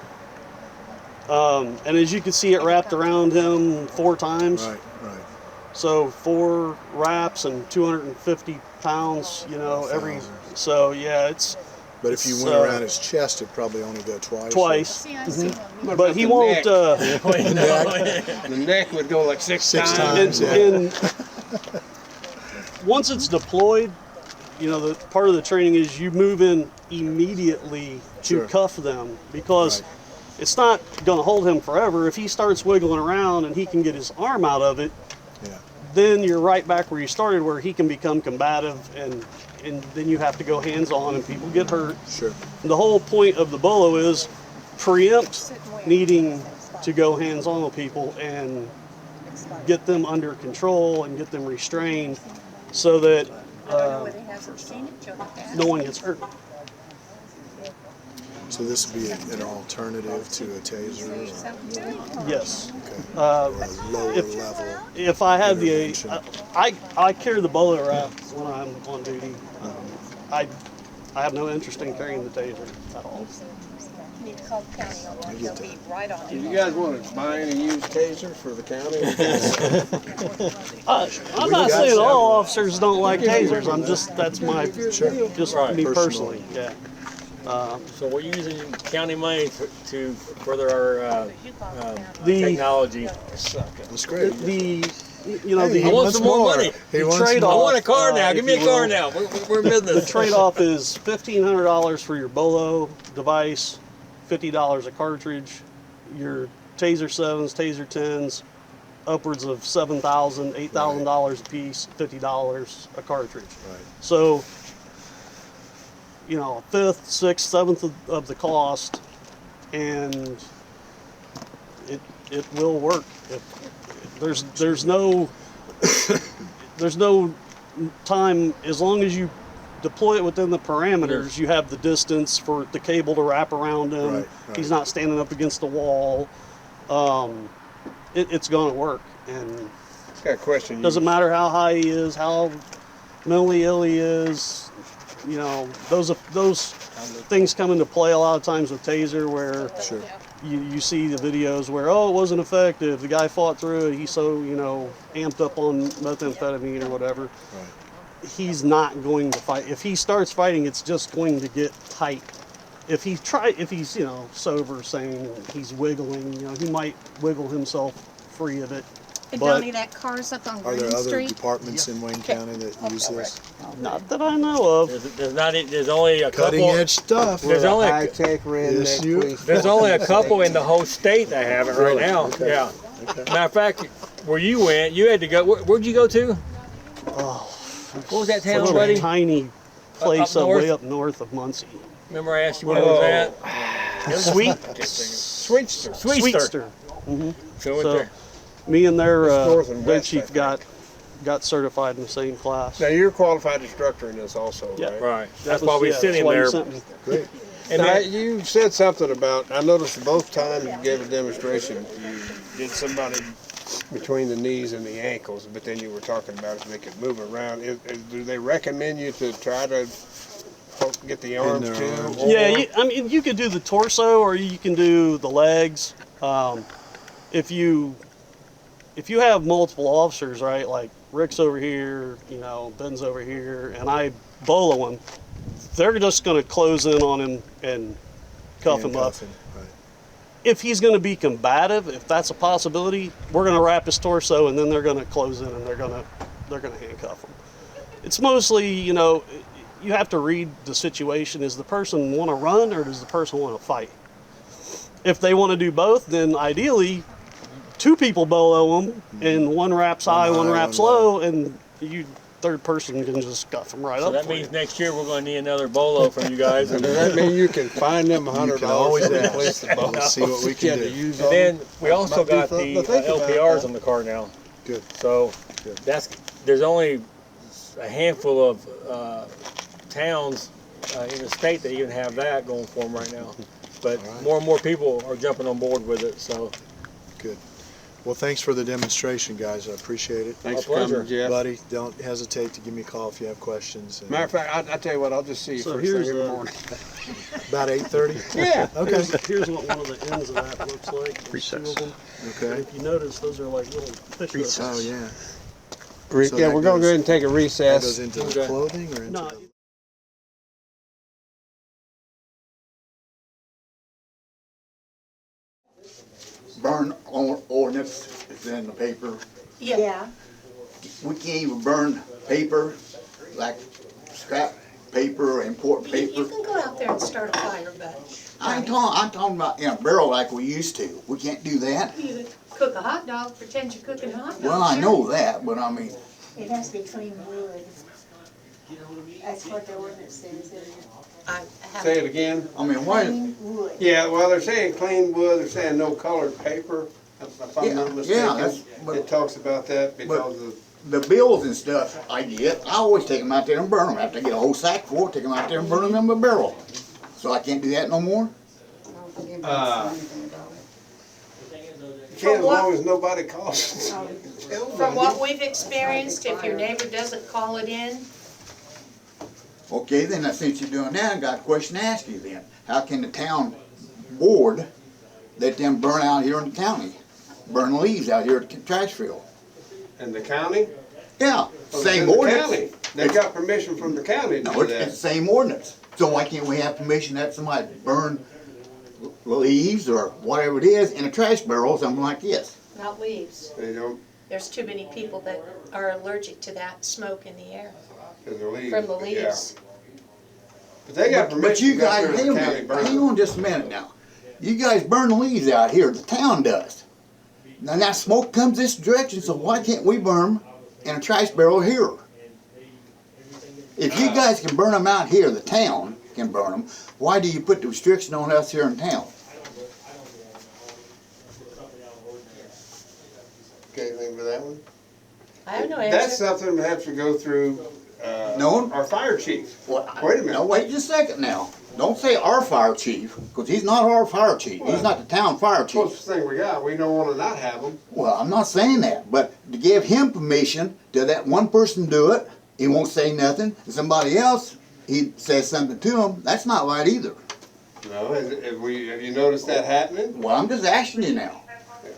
And as you can see, it wrapped around him 4 times. Right, right. So 4 wraps and 250 pounds, you know, every. So yeah, it's But if you went around his chest, it'd probably only go twice. twice. See, I see one. What But about he the won't. neck? Neck, The neck would go like six Six times. times. And once it's deployed, you know, the part of the training is you move in immediately to Sure. cuff them, because Right. it's not going to hold him forever. If he starts wiggling around and he can get his arm out of it, Yeah. then you're right back where you started, where he can become combative, and then you have to go hands-on and people get hurt. Sure. And the whole point of the bolo is preempt needing to go hands-on with people and get them under control and get them restrained so that Nobody hasn't seen it, Joe. no one gets hurt. So this would be an alternative to a taser, or, Yes. okay, or a lower if- level. If I had the, Intervention. I carry the bolo wrap when I'm on duty. I have no interest in carrying the taser at all. You need to call the county on that, they'll be right on Do it. you guys want to buy any used tasers for the county? I'm not got saying several. all officers don't like tasers. I'm just, that's my, Sure. just Right. me Personal. personally, yeah. So we're using county money to further our The, technology. That's great. the, you know, Hey, I he the want wants some more more. money. He The wants trade-off. I more. want a car now. if Give me you a car will. now. We're in business. the trade-off is $1,500 for your bolo device, $50 a cartridge. Your Taser 7s, Taser 10s, upwards of $7,000, $8,000 a piece, $50 a cartridge. Right. So, you know, a fifth, sixth, seventh of the cost, and it will work. There's no time, as long as you deploy it within the parameters. You have the distance for the cable to wrap around him. Right, right. He's not standing up against the wall. It's going to work, and Got a question. doesn't matter how high he is, how mentally ill he is. You know, those things come into play a lot of times with taser, where Sure. you see the videos where, oh, it wasn't effective, the guy fought through it, he's so, you know, amped up on methamphetamine or whatever. Right. He's not going to fight. If he starts fighting, it's just going to get tight. If he's, you know, sober, sane, he's wiggling, you know, he might wiggle himself free of it. And But- Donnie, that car's up on Are there Green other Street? departments in Wayne County that use this? Not that I know of. There's only a Cutting couple. edge stuff. There's only a, High-tech Yes, redneck you- police. there's only a couple in the whole state that have it right Really? now. Okay. Yeah. Okay. Matter of fact, where you went, you had to go. Where'd you go to? Oh, What was that it's a town, little buddy? tiny place up up north? way up north of Muncie. Remember I asked you where it was at? Sweetster. Sweetster. So, So- there. Me and their It's north and their west, I chief think. got certified in the same class. Now, you're a qualified instructor in this also, Yeah. right? Right. That That's was- why we yeah, sent him that's why you there. sent me. Great. And Now, then, you said something about, I noticed both times you gave a demonstration, you did somebody between the knees and the ankles, but then you were talking about if they could move around. Do they recommend you to try to get the arms their too? arms. or- Yeah, I mean, you could do the torso or you can do the legs. If you have multiple officers, right, like Rick's over here, Ben's over here, and I bolo him, they're just going to close in on him and cuff him up. Handcuffing, right. If he's going to be combative, if that's a possibility, we're going to wrap his torso and then they're going to close in and they're going to handcuff him. It's mostly, you have to read the situation. Does the person want to run or does the person want to fight? If they want to do both, then ideally, two people bolo them and one wraps high, one high, wraps one low, and you third person can just cuff them right so up. that for means you. next year we're going to need another bolo from you guys. And And does that mean you can find them $100 always to ask. replace the boat? We'll see what we can do. then we also Might be got something the to think about, LPRs huh? on the car now. Good. So Good. there's only a handful of towns in the state that even have that going for them right now. But All right. more and more people are jumping on board with it. So Good. Well, thanks for the demonstration, guys. I appreciate it. Thanks Our for coming, pleasure. Jeff. Buddy, don't hesitate to give me a call if you have questions. And Matter of fact, I'll tell you what, I'll just see you So first thing here's in the the- morning. about 8:30? Yeah. Okay. Here's what one of the ends of that looks like. There's two of them. Okay. If you notice, those are like little fish hooks. Oh, yeah. So Yeah, that we're gonna go goes- ahead and take a That recess. goes into the Okay. clothing or into No, the... Burn ordinance is in the paper. Yeah. We can't even burn paper, like scrap paper or important You paper. can go out there and start a fire, but I'm talking about in a barrel like we used to. We can't do that. you could cook a hot dog, pretend you're cooking a hot dog. Well, I sure. know that, but I mean, It has to be clean wood. That's what the ordinance says. I Say haven't, it again. I mean, why? Clean wood. Yeah, well, they're saying clean wood, they're saying no colored paper, if I'm not Yeah, mistaken. that's- but- It talks about that because of, The bills and stuff I get, I always take them out there and burn them. After I get a whole sack full, take them out there and burn them in my barrel. So I can't do that no more? can't as long as nobody calls. from what we've experienced, if your neighbor doesn't call it in, Okay, then since you're doing that, I got a question to ask you then. How can the town board let them burn out here in the county? Burn leaves out here at the trash field? And the county? Yeah, Well, same it's in the ordinance. county. They got permission from the county to No, do it's the that. same ordinance. So why can't we have permission to have somebody burn leaves or whatever it is in a trash barrel or something like this? not leaves. They don't, There's too many people that are allergic to that smoke in the air because they're leaves. from the but yeah. leaves. But they got But permission you to go guys, through hang the on, county burn. hang on just a minute now. You guys burn the leaves out here, the town does. Now that smoke comes this direction, so why can't we burn them in a trash barrel here? If you guys can burn them out here, the town can burn them, why do you put the restriction on us here in town? Okay, anything for that one? I have no That's answer. something that has to go through, No. our fire chief. Well, Wait a minute. Now, wait just a second now. Don't say our fire chief, because he's not our fire chief. He's not the town fire chief. Closest thing we got, we don't wanna not have them. Well, I'm not saying that, but to give him permission to let one person do it, he won't say nothing, and somebody else, he says something to him, that's not right either. No, have you noticed that happening? Well, I'm just asking you now.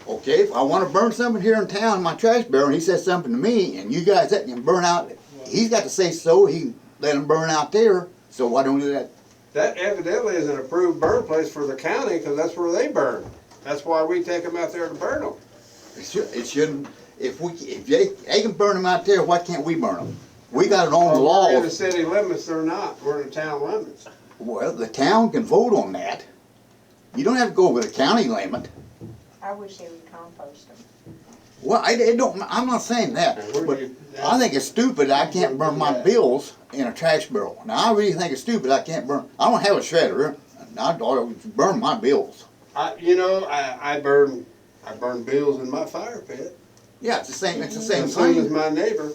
Okay, if I want to burn something here in town in my trash barrel, and he says something to me, and you guys let him burn out, he's got to say so, he can let him burn out there, so why don't we do that? That evidently is an approved burn place for the county, because that's where they burn. That's why we take them out there to burn them. It shouldn't, if they can burn them out there, why can't we burn them? We got it on the Well, we're in the laws. city limits, they're not, we're in the town limits. Well, the town can vote on that. You don't have to go over the county limit. I wish they would compost them. Well, I'm not saying that, Now, where do but you- I think it's stupid I can't burn my Yeah. bills in a trash barrel. Now, I really think it's stupid I can't burn, I don't have a shredder, I'd burn my bills. I burn bills in my fire pit. Yeah, it's the same As soon as thing. my neighbor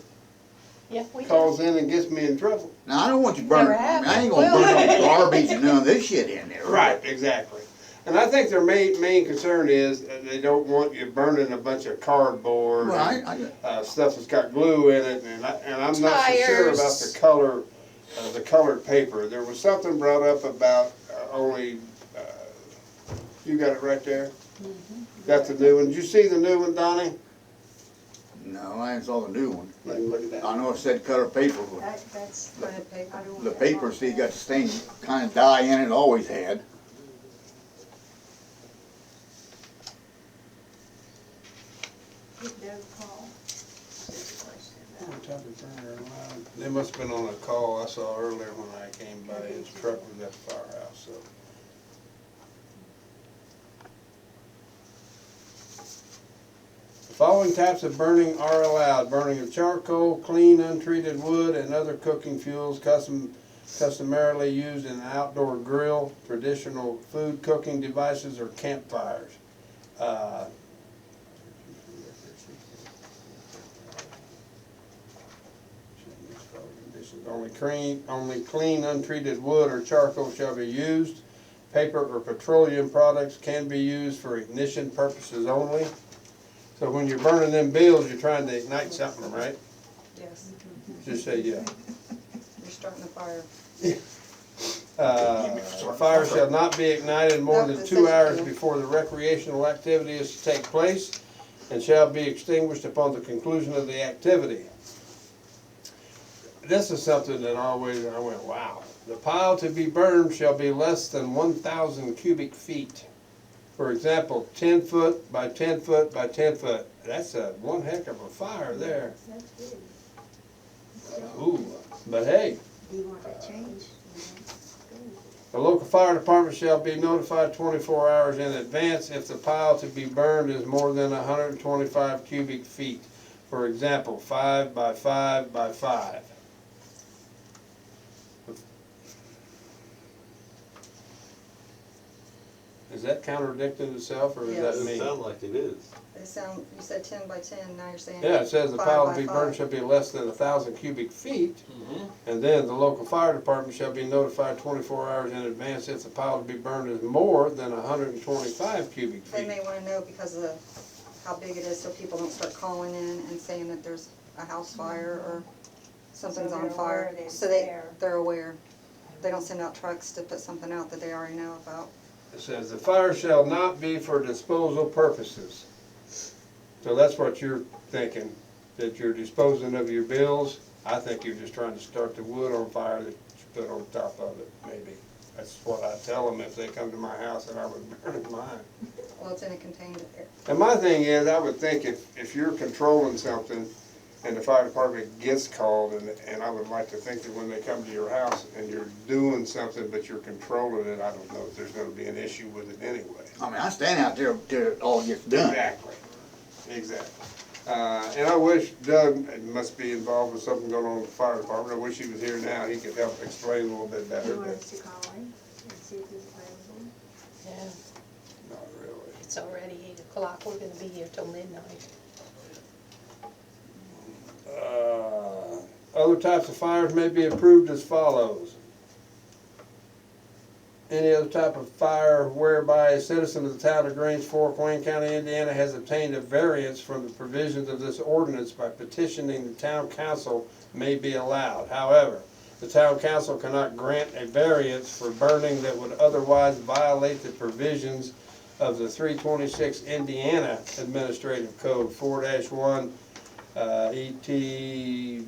Yeah, we do. calls in and gets me in trouble. Now, I don't want you burning, Never I ain't happened. gonna burn no garbage and none of this shit in there. Right, exactly. And I think their main concern is they don't want you burning a bunch of cardboard Well, and stuff that's got glue in it, and I'm not so sure about Tires. the colored paper. There was something brought up about you got it right there? That's the new one. Did you see the new one, Donnie? No, I ain't saw the new one. Let me look at that. I know it said color paper, but That's, Printed paper. I don't want the that paper, on see, there. got the stain, kind of dye in it, always had. Give Doug a call. They must have been on a call I saw earlier when I came by. His truck was at the firehouse, so. The following types of burning are allowed: burning of charcoal, clean untreated wood, and other cooking fuels customarily used in an outdoor grill, traditional food cooking devices, or campfires. Only clean untreated wood or charcoal shall be used. Paper or petroleum products can be used for ignition purposes only. So when you're burning them bills, you're trying to ignite something, right? Yes, Just say yeah. you're starting a fire. A fire shall not be ignited more than 2 hours before the recreational activity is to take place and shall be extinguished upon the conclusion of the activity. This is something that I went, wow. The pile to be burned shall be less than 1,000 cubic feet. For example, 10 foot by 10 foot by 10 foot. That's one heck of a fire there. That's good. Ooh, but hey, Do you want that changed? the local fire department shall be notified 24 hours in advance if the pile to be burned is more than 125 cubic feet. For example, 5 by 5 by 5. Is that contradicting itself, or is Yes. that Doesn't me? sound like it is. You said 10 by 10, now you're saying. Yeah, it says the 5 pile by to be 5. burned shall be less than 1,000 cubic feet. Mm-hmm. And then the local fire department shall be notified 24 hours in advance if the pile to be burned is more than 125 cubic They feet. may wanna know because of how big it is, so people don't start calling in and saying that there's a house fire or something's So on they're fire. aware that it's So there. they're aware. They don't send out trucks to put something out that they already know about. It says the fire shall not be for disposal purposes. So that's what you're thinking, that you're disposing of your bills. I think you're just trying to start the wood on fire that you put on top of it, maybe. That's what I tell them if they come to my house, and I would burn mine. Well, it's in a contained area. And my thing is, I would think if you're controlling something and the fire department gets called, and I would like to think that when they come to your house and you're doing something but you're controlling it, I don't know if there's gonna be an issue with it anyway. I mean, I stand out there till it all gets done. Exactly. And I wish Doug must be involved with something going on with the fire department. I wish he was here now, he could help explain a little bit better, You want but us to call him and see if he's available? Yeah, not really. it's already 8 o'clock, we're gonna be here till midnight. Other types of fires may be approved as follows. Any other type of fire whereby a citizen of the town of Greensfork, Wayne County, Indiana has obtained a variance from the provisions of this ordinance by petitioning the town council may be allowed. However, the town council cannot grant a variance for burning that would otherwise violate the provisions of the 326 Indiana Administrative Code 4-1 ET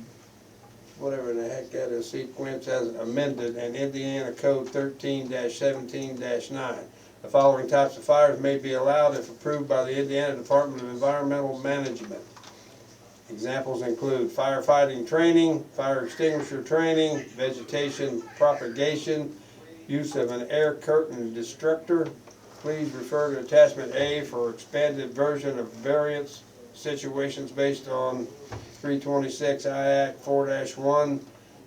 whatever the heck that is, sequence as amended, and Indiana Code 13-17-9. The following types of fires may be allowed if approved by the Indiana Department of Environmental Management. Examples include firefighting training, fire extinguisher training, vegetation propagation, use of an air curtain destructor. Please refer to attachment A for expanded version of variance situations based on 326 IAC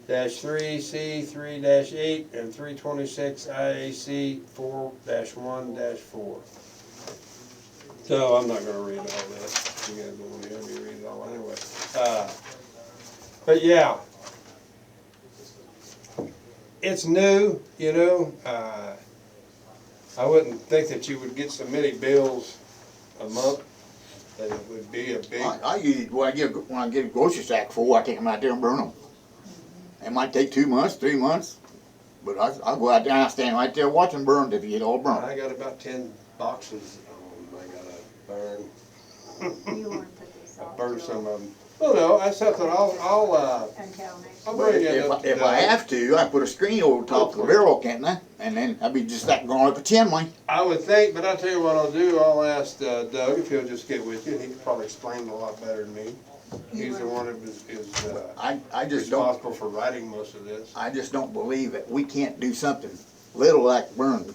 4-1-3, C 3-8, and 326 IAC 4-1-4. So I'm not gonna read all this. You guys don't want to hear me read it all anyway. But yeah, it's new, you know. I wouldn't think that you would get so many bills a month. That it would be a big. I usually, when I get a grocery sack full, I take them out there and burn them. It might take 2 months, 3 months, but I'll go out there and I stand right there watching burn till you get all burned. I got about 10 boxes I gotta burn. You want to put this I off? burned some of them. Well, no, that's something I'll Until next. I'll But bring it up. if I have to, I put a screen over the top of the barrel, can't I? And then I'd be just like going up a chimney. I would think, but I'll tell you what I'll do. I'll ask Doug if he'll just get with you. He can probably explain it a lot better than me. He's the one that is I just don't. responsible for writing most of this. I just don't believe that we can't do something little like burn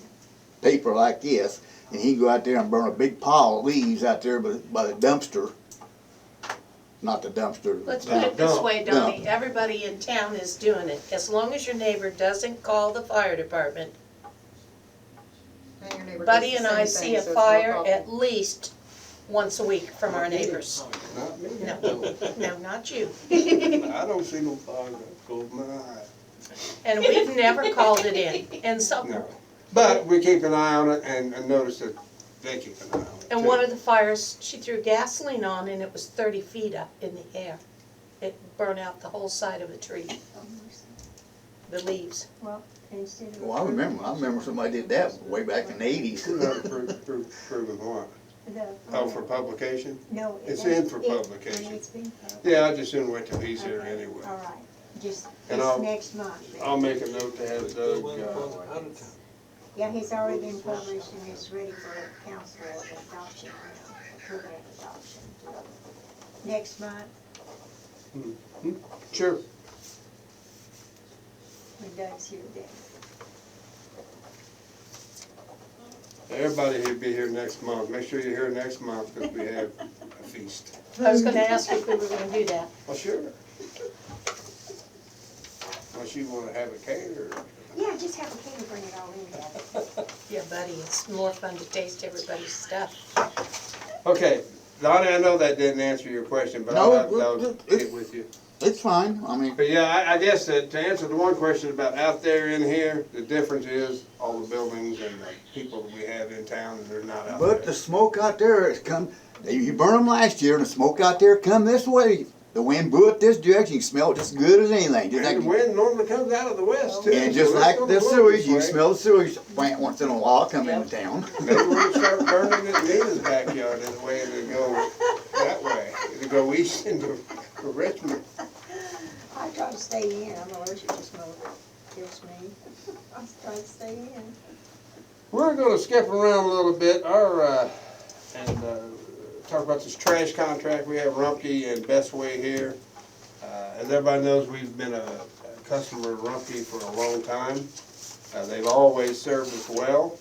paper like this, and he can go out there and burn a big pile of leaves out there by the dumpster. Not the dumpster. Let's put it this way, Donnie, Dump. everybody in town is doing it. As long as your neighbor doesn't call the fire department. And your neighbor does Buddy the and I same see thing, a so it's no fire problem. at least once a week from our neighbors. Not me. No, not you. I don't see no fire that goes my eye. And we've never called it in. And so, No. But we keep an eye on it and notice that they keep an eye on it. and too. one of the fires, she threw gasoline on and it was 30 feet up in the air. It burned out the whole side of the tree, the leaves. Well, instead of. Well, I remember somebody did that way back in the 80s. Proving what? The- Oh, for publication? No. It's that's- in for publication. It's been published. Yeah, I just didn't wait till he's here anyway. All right, just And this I'll- next month. I'll make a note to have Doug, Yeah, he's already been published and it's ready for council adoption, approval of adoption. Next month, sure. when Doug's here then. Everybody will be here next month. Make sure you're here next month because we have a feast. I was gonna ask you if we were gonna do that. Well, sure. Unless you want to have a caterer. Yeah, just have a caterer bring it all in. Yeah, buddy, it's more fun to taste everybody's stuff. Okay, Donnie, I know that didn't answer your question, but No, I'll it- get with you. It's fine. I mean, But yeah, I guess that to answer the one question about out there in here, the difference is all the buildings and the people that we have in town and they're not out but the there. smoke out there has come. You burned them last year, and the smoke out there come this way. The wind blew it this direction. You smell it just as good as anything. Just And the like, wind normally comes out of the west too. and just so like it's gonna the blow sewage, this you way. can smell the sewage plant once in a while come into town. Maybe we'll start burning it in Nina's backyard as a way to go that way, to go east into Richmond. I try to stay in, I'm allergic to smoke, kills me. I try to stay in. We're gonna skip around a little bit, and talk about this trash contract. We have Rumpke and Best Way here. As everybody knows, we've been a customer of Rumpke for a long time. They've always served us well.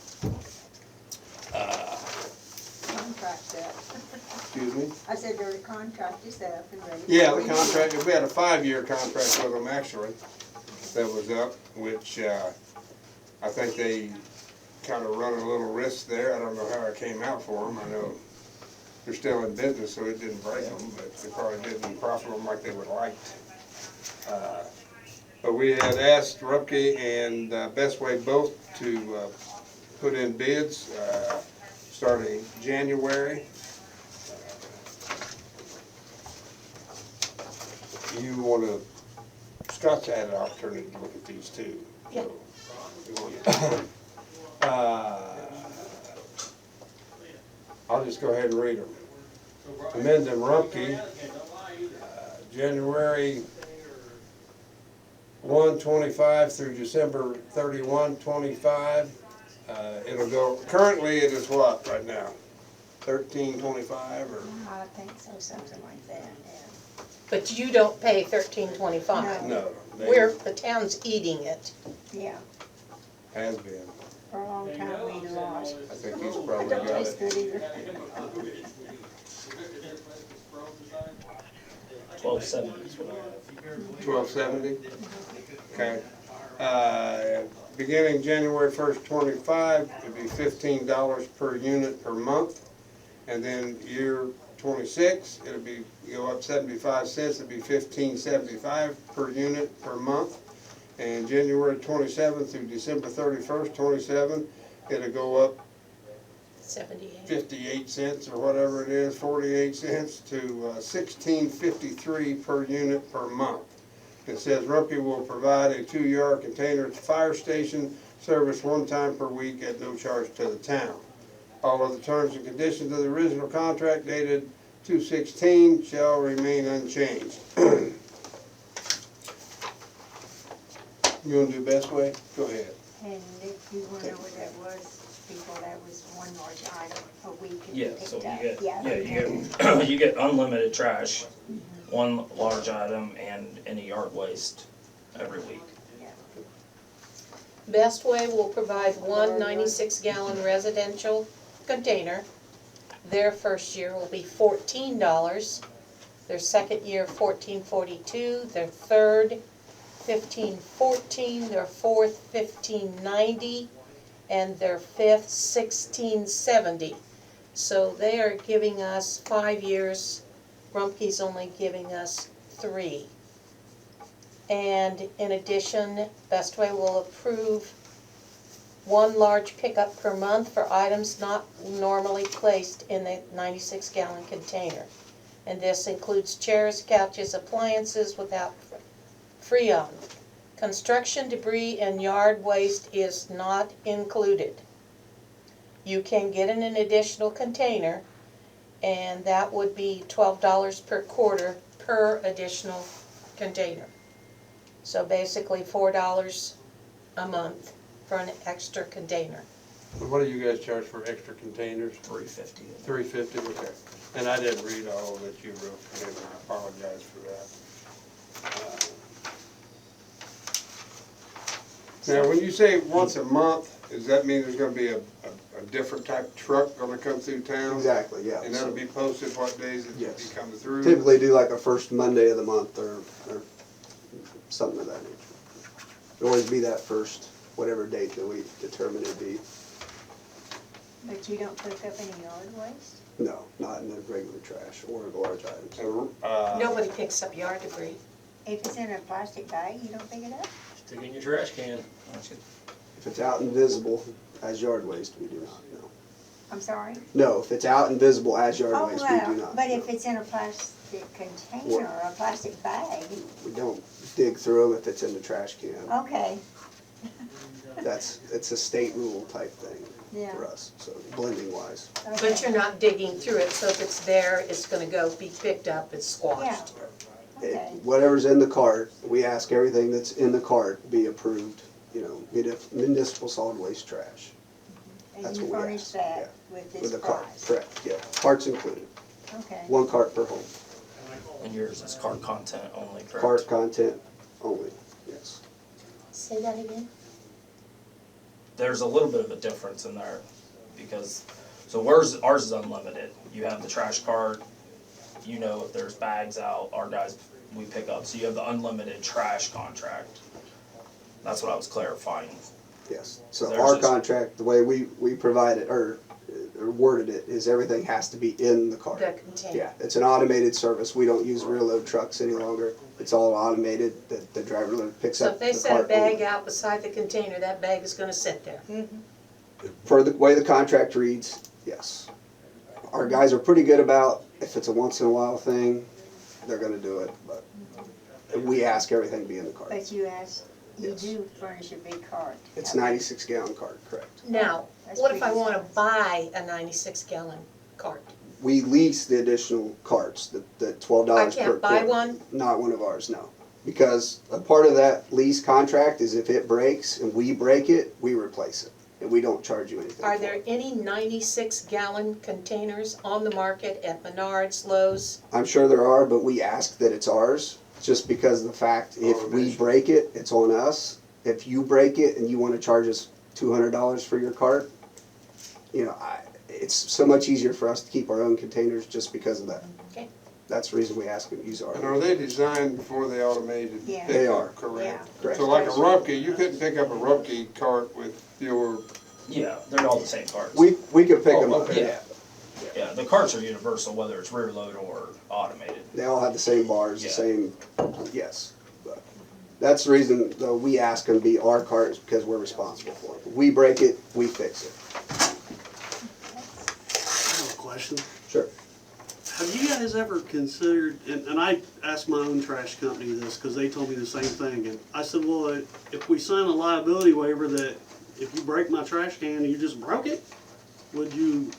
Contract set. Excuse me? I said their contract is up and ready. Yeah, the contract, we had a 5-year contract with them actually, that was up, which, I think they kind of run a little risk there. I don't know how it came out for them. I know they're still in business, so it didn't break them, but they probably didn't profit them like they would like. But we had asked Rupke and Best Way both to put in bids starting January. You want to, Scott's had an opportunity to look at these too. Yeah. I'll just go ahead and read them. Amend them Rumpke, January 1/25 through December 31/25. It'll go, currently it is what right now? 13/25 or? I think so, something like that, yeah. But you don't pay $13.25. No, The town's eating it. Yeah, has been. for a long time we lost. I think he's It probably don't got taste it. good either. $12.70 is what I have. $12.70? Okay. Beginning January 1st, 25, it'd be $15 per unit per month. And then year 26, it'll be, go up 75 cents, it'd be $15.75 per unit per month. And January 27th through December 31st, 27, it'll go up 78. 58 cents or whatever it is, 48 cents to $16.53 per unit per month. It says Rumpke will provide a 2-yard container fire station service 1 time per week at no charge to the town. All of the terms and conditions of the original contract dated 2/16 shall remain unchanged. You want to do best way? Go ahead. And if you wanna know what that was, people, that was one large item a week and Yeah, picked so up. you get, Yeah, you get, you get unlimited trash, one large item and any yard waste every week. Best Way will provide one 96-gallon residential container. Their first year will be $14. Their second year, $14.42. Their third, $15.14. Their fourth, $15.90. And their fifth, $16.70. So they are giving us 5 years. Rumpke's only giving us 3. And in addition, Best Way will approve 1 large pickup per month for items not normally placed in the 96-gallon container. And this includes chairs, couches, appliances without Freon. Construction debris and yard waste is not included. You can get in an additional container, and that would be $12 per quarter per additional container. So basically $4 a month for an extra container. What do you guys charge for extra containers? $3.50. $3.50, okay. And I didn't read all that you wrote, and I apologize for that. Now, when you say once a month, does that mean there's gonna be a different type of truck gonna come through town? Exactly, yeah. And that'll be posted what days it Yes. be coming through? Typically do like a first Monday of the month or something of that nature. It'll always be that first, whatever date that we determine it be. But you don't pick up any yard waste? No, not in the regular trash or the large items. Nobody picks up yard debris. If it's in a plastic bag, you don't pick it up? Stick it in your trash can. If it's out and visible as yard waste, we do not, no. I'm sorry? No, if it's out and visible as yard Oh, waste, we do well, not. but no. if it's in a plastic container or a plastic bag, We don't dig through them if it's in the trash can. okay, It's a state rule type thing yeah. for us, so blending wise. But you're not digging through it, so if it's there, it's gonna be picked up, it's squashed. Okay. Whatever's in the cart, we ask everything that's in the cart be approved, municipal solid waste trash. And That's you what we furnish ask, that yeah. with With this the cart, price? correct, yeah. Cart's included. Okay. 1 cart per home. And yours is card content only, correct? Cart content only, yes. Say that again? There's a little bit of a difference in there because, so ours is unlimited. You have the trash cart, you know if there's bags out, our guys, we pick up. So you have the unlimited trash contract. That's what I was clarifying. Yes, so There's our this- contract, the way we provide it, or worded it, is everything has to be in the cart. The container. Yeah, it's an automated service, we don't use rear load trucks any longer, it's all automated, the driver picks So up if the they cart. set a bag only. out beside the container, that bag is gonna sit there. For the way the contract reads, yes. Our guys are pretty good about, if it's a once in a while thing, they're gonna do it, but we ask everything to be in the cart. But you Yes. do furnish a big cart. It's 96-gallon cart, correct. Now, That's what if I pretty wanna expensive. buy a 96-gallon cart? We lease the additional carts, the $12 I per can't buy quart. one? Not one of ours, no. Because a part of that lease contract is if it breaks and we break it, we replace it. and we don't charge you anything. Are for there it. any 96-gallon containers on the market at Menards, Lowe's? I'm sure there are, but we ask that it's ours, just because of the fact, if we break it, it's on us. If you break it and you wanna charge us $200 for your cart, you know, it's so much easier for us to keep our own containers just because of that. Okay. That's the reason we ask them to use ours. And are they designed before the automated Yeah. They are. pickup, correct? Yeah. So like a Rumpke, you couldn't pick up a Rumpke cart with your, Yeah, they're all the same carts. We could pick them Oh, up, okay. yeah. Yeah, the carts are universal, whether it's rear load or automated. They all have the same bars, the Yeah. same, yes. But that's the reason, though, we ask them to be our carts, because we're responsible for it. If we break it, we fix it. I have a question. Sure. Have you guys ever considered, and I asked my own trash company this because they told me the same thing, and I said, well, if we sign a liability waiver that if you break my trash can and you just broke it, would you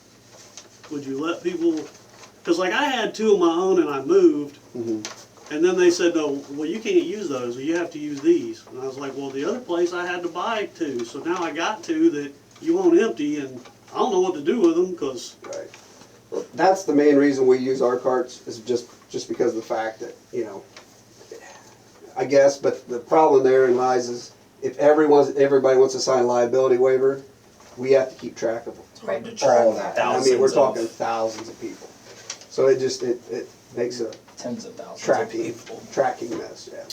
let people, because like I had two of my own and I moved, and then they said, no, well, you can't use those, you have to use these. And I was like, well, the other place I had to buy two, so now I got two that you won't empty, and I don't know what to do with them, because Right. Well, that's the main reason we use our carts, is just because of the fact that, you know, I guess, but the problem therein lies is if everybody wants to sign a liability waiver, we have to keep track of It's hard to all track of that. I mean, we're thousands talking of, thousands of people. So it just, it makes a tens of thousands of tracking people. mess, yeah.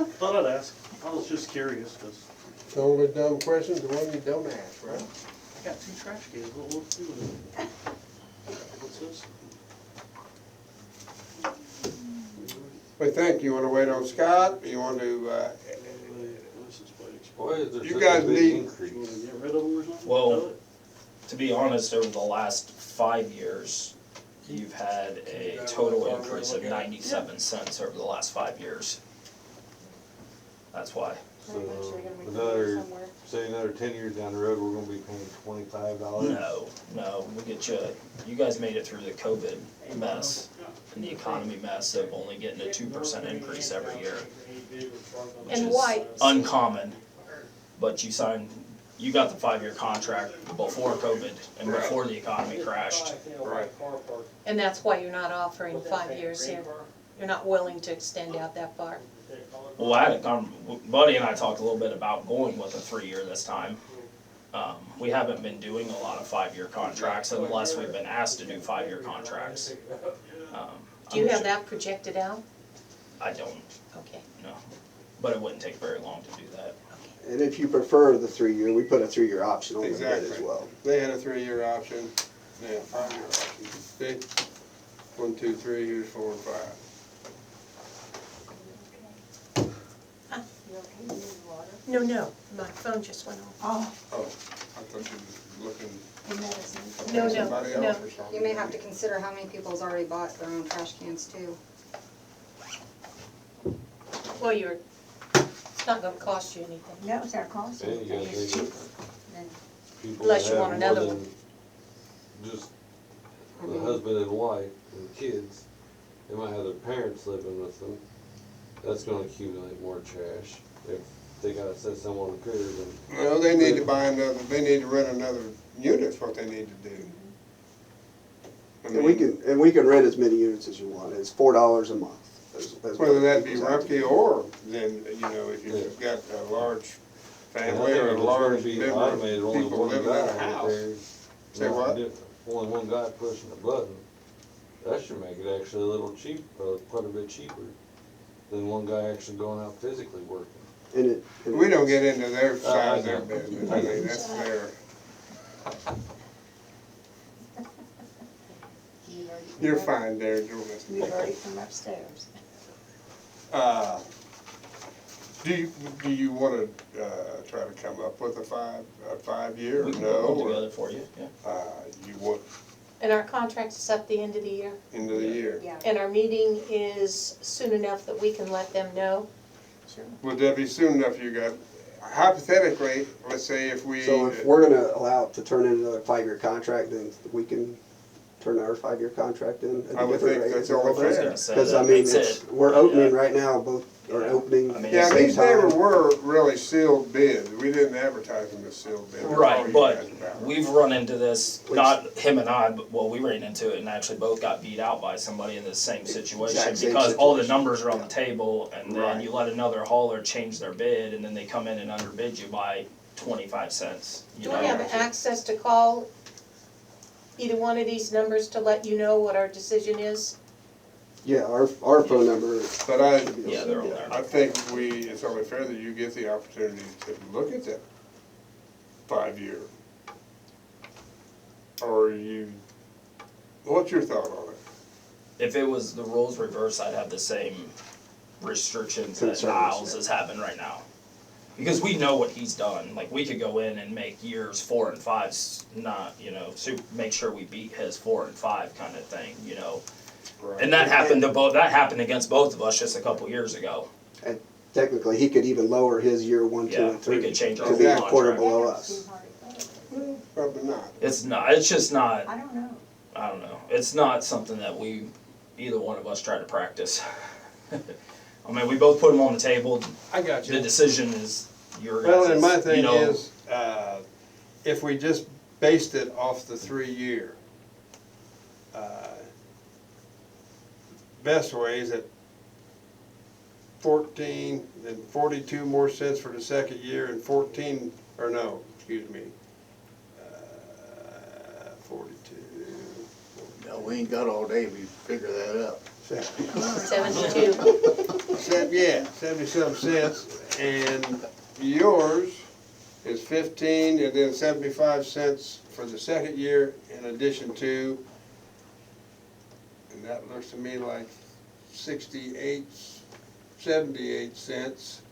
thought I'd ask. I was just curious, because the only dumb question's the one you don't ask, right? I got two trash cans, what will do with it? What's this? We think, you wanna wait on Scott, you want to, License plate expired. Why is there You such a guys big need- You wanna increase? get rid of them or something? Well, to be honest, over the last 5 years, you've had a total increase of 97 cents over the last 5 years. That's why. So another, say another 10 years down the road, we're gonna be paying $25? No, we get you, you guys made it through the COVID mess and the economy mess of only getting a 2% increase every year. Which And is why? uncommon, but you got the 5-year contract before COVID and before the economy crashed. right. And that's why you're not offering 5 years here? You're not willing to extend out that far? Well, Buddy and I talked a little bit about going with a 3-year this time. We haven't been doing a lot of 5-year contracts unless we've been asked to do 5-year contracts. Do you have that projected out? I don't, Okay. no, but it wouldn't take very long to do that. And if you prefer the 3-year, we put a 3-year option on the bid as Exactly. well. They had a 3-year option, yeah, 5-year option. See? 1, 2, 3, here's 4 and 5. No, my phone just went off. Oh, Oh, I thought you were looking the medicine. No, at somebody no. else or something. You may have to consider how many people's already bought their own trash cans too. Well, it's not gonna cost you anything. No, it's our cost. And you gotta It's think cheaper than, People Unless that you have want more another than one. just the husband and wife and kids, they might have their parents living with them. That's gonna accumulate more trash. If they gotta set someone on the critter, then No, they need to buy another, they need to rent another unit's what they need to do. I And we mean, can rent as many units as you want. It's $4 a month. as whether what that be it comes out to. Rumpke or then, you know, if you've got a large and I family think or if a it's large gonna be number automated, of only people one living in guy a out house. there. Say what? Only one guy pushing the button. That should make it actually a little cheap, quite a bit cheaper than one guy actually going out physically working. And We don't get into their I side of their know. business, I mean, that's their, you're fine there, Jonas. we've heard it from upstairs. Do you wanna, try to come up with a 5-year or We can no? put one or, together for you, yeah. You want And our contract is at the end of the year? into the year? Yeah. And our meeting is soon enough that we can let them know? Sure. Would that be soon enough you got, hypothetically, let's say if we. So if we're gonna allow it to turn into another 5-year contract, then we can turn our 5-year contract in at I a would different think rate that's as well. only fair. Because I mean, we're opening right now, both are opening at the Yeah, same these never time. were really sealed bids. We didn't advertise them as sealed bids. That's all Right, you but guys about. we've run into this, not him and I, but, well, we ran into it and actually both got beat out by somebody in the same situation. Exact same Because all the situation. numbers are on the table, and then Right. you let another hauler change their bid, and then they come in and underbid you by 25 cents. Do we have access to call either one of these numbers to let you know what our decision is? Yeah, our phone number. But I, Yeah, they're on there. I think it's only fair that you get the opportunity to look at that 5-year. Or what's your thought on it? If it was the rules reversed, I'd have the same restrictions that Concerns, Niles yeah. is having right now. Because we know what he's done, like, we could go in and make years 4 and 5s, not, make sure we beat his 4 and 5 kind of thing, Right. And that happened that happened against both of us just a couple years ago. And technically, he could even lower his year 1, 2, Yeah, and 3. we could change our to be a contract. quarter below us. Well, probably not. It's just not, I don't know. I don't know, it's not something that either one of us try to practice. I mean, we both put them on the table, I got the decision is your guys'. Well, and my thing is, if we just based it off the 3-year, best way is at 14, then 42 more cents for the second year, and 14, or no, excuse me, 42. No, we ain't got all day, we figure that out. 72. Yeah, 70-some cents, and yours is 15, and then 75 cents for the second year in addition to, and that looks to me like 78 cents.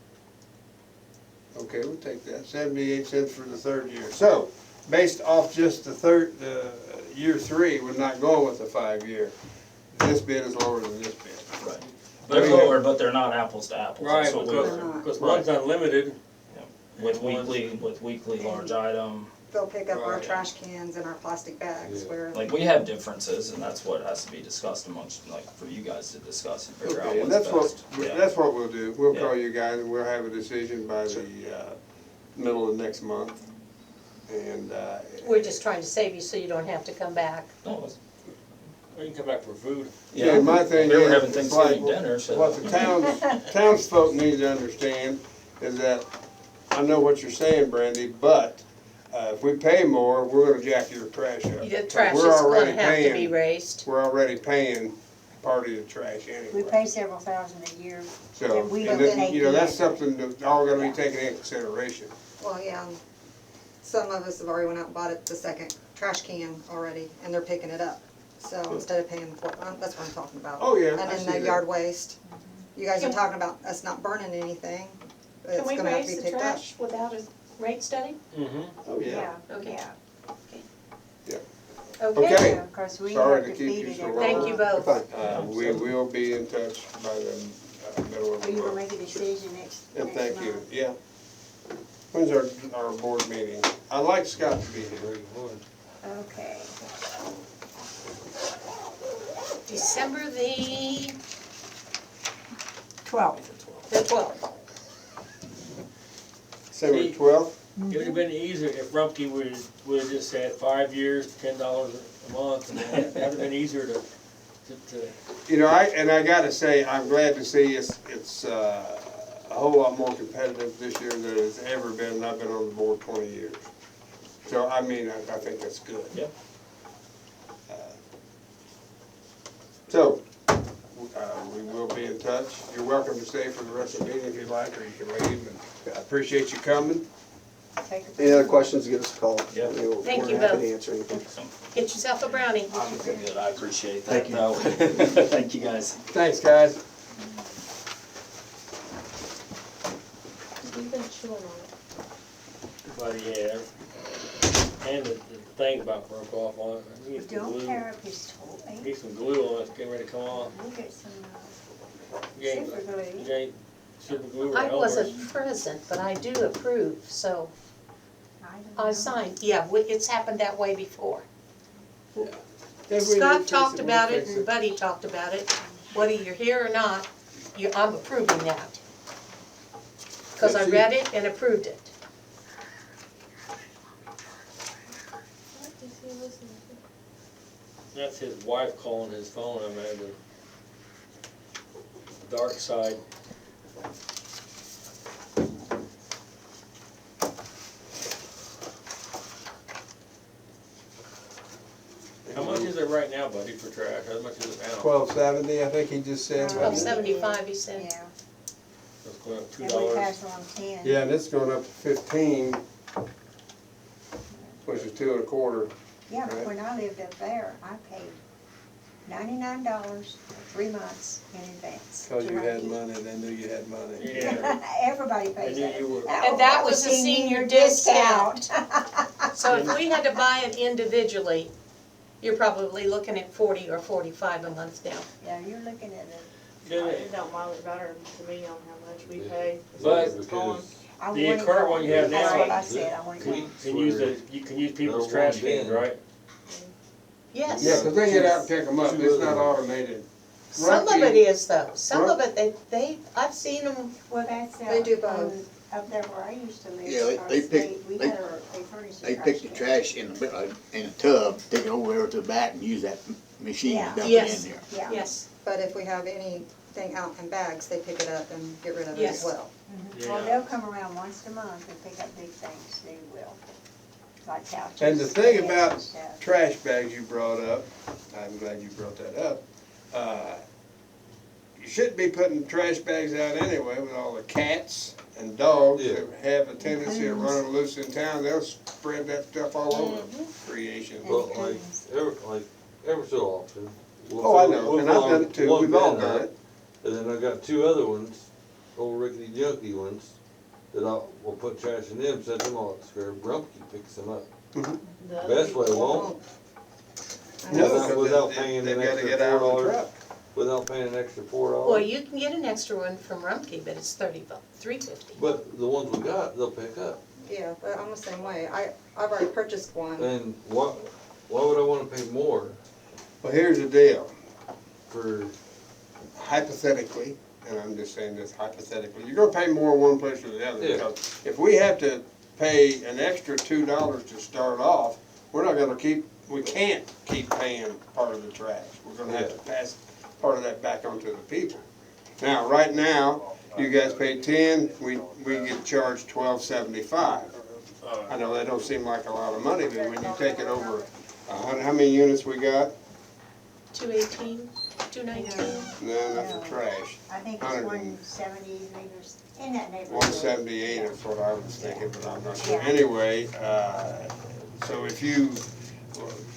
Okay, we'll take that, 78 cents for the third year. So, based off just the year 3, we're not going with the 5-year. This bid is lower than this bid. Right. They're lower, but they're not apples to apples. Right, That's what because one's unlimited. with weekly large item. They'll pick up our Right. trash cans and our plastic bags where. Like, we have differences, and that's what has to be discussed amongst, like, for you guys to discuss and figure out Okay, and what's that's best. that's what we'll do. We'll Yeah. call you guys and we'll have a decision by the middle of next month. And We're just trying to save you so you don't have to come back. No, it's- You can come back for food. yeah, my thing We were is, having it's like, Thanksgiving dinner, so. what the townsfolk need to understand is that, I know what you're saying, Brandy, but if we pay more, we're gonna jack your trash up. The trash is We're gonna already have to be paying- raised. We're already paying part of the trash We anyway. pay several thousand a year. So, that we and don't then, take that's in. something that's all gonna be taken into consideration. Well, yeah, some of us have already went out and bought it, the second trash can already, and they're picking it up. So instead of paying for, that's what I'm talking about. Oh, yeah, I And see then that. the yard waste. You guys are talking about us not burning anything, but Can it's we gonna have to raise be the picked up. trash without a rate study? Mm-hmm. Oh, Yeah, Okay. yeah. Okay. Okay, Yeah, of course, we Sorry have to to keep feed you it so every long. thank you month. both. We will be in touch by the middle of Are the you gonna month. make a decision next And month? thank you, yeah. When's our board meeting? I'd like Scott to be here. Okay. December the 12th. 12th. December See? 12th? It would have been easier if Rumpke would have just said 5 years, $10 a month, and that would have been easier to. You know, I gotta say, I'm glad to see it's a whole lot more competitive this year than it's ever been, and I've been on the board 20 years. So, I mean, I think that's good. Yep. So, we will be in touch. You're welcome to stay for the rest of the meeting if you'd like, or you can leave. And I appreciate you coming. Any other questions, give us a call. Yeah. Thank We're you happy both. to answer anything. Get yourself a brownie. I'm good, I appreciate that, Thank you. though. Thank you, guys. Thanks, guys. We've been chewing on it. But yeah, and the thing about broke off on it. I need some Don't glue. tear up his toy. Need some glue on it, it's getting ready to come off. We'll get some You ain't, super glue. you ain't super glue or I Elmer's. wasn't present, but I do approve, so I don't I know. signed. Yeah, it's happened that way before. If we Scott fix talked we'll about it fix and Buddy talked about it. Whether you're here or not, I'm approving that. Cause I read it and approved it. That's his wife calling his phone, I imagine. Dark side. How much is it right now, buddy, for trash? How much is it now? $12.70, I think he just said. $12.75, he said. Yeah, It's going up and we $2. passed on 10. Yeah, and it's going up to 15, which is 2 1/4. Yeah, but when I lived up there, I paid $99 for 3 months in advance. Cause to you my had kid. money, they knew you had money. Yeah. Everybody I pays knew that. you were. And that was a senior discount. discount. So if we had to buy it individually, you're probably looking at 40 or 45 a month now. Yeah, you're looking at it. It don't matter to me on how much we pay. But It's gone. I The want it current gone. one you have That's now, what I said, I want it Can gone. you can use people's trash cans, right? Yes. Yeah, cause they get out and pick them up, it's not automated. Some of it is though. Some of it, I've seen them. Well, that's, They do both. Up there where I used to live. Yeah, our they pick- state, we they- had they furnished They a pick the trash trash in a tub, take it over there to the back and use that machine Yeah. and dump Yes. it in there. can. Yeah. Yes. But if we have anything out in bags, they pick it up and get rid of it Yes. as well. Well, they'll come around once a month and pick up big things, they will. Like couches. And the thing beds about and stuff. trash bags you brought up, I'm glad you brought that up. You shouldn't be putting trash bags out anyway with all the cats and dogs Yeah. that have a tendency of running loose in town. They'll spread that stuff all over creation. Well, every so often. we'll Oh, I fill- know, we'll and I've fill done it too. one We've all bin done up, it. And then I got 2 other ones, old rickety junky ones, that we'll put trash in them, set them all at square. Grumpy picks them up. The other Best way people won't, No, Without- 'cause without they- paying they've an gotta extra get out of the $4. truck. without paying an extra $4. Well, you can get an extra one from Rumpke, but it's $3.50. But the ones we got, they'll pick up. Yeah, but I'm the same way. I've already purchased one. And why would I wanna pay more Well, here's the deal. for, Hypothetically, and I'm just saying this hypothetically, you're gonna pay more one place or the other. Yeah. Because if we have to pay an extra $2 to start off, we're not gonna we can't keep paying part of the trash. We're gonna have to pass part of that back on to the people. Now, right now, you guys pay 10, we get charged $12.75. I know that don't seem like a lot of money, but when you take it over, how many units we got? 218, 219. No, not for trash. I think it's 170 liters, in that neighborhood. 178 is what I was thinking, but I'm not sure. Yeah. Anyway, so if you,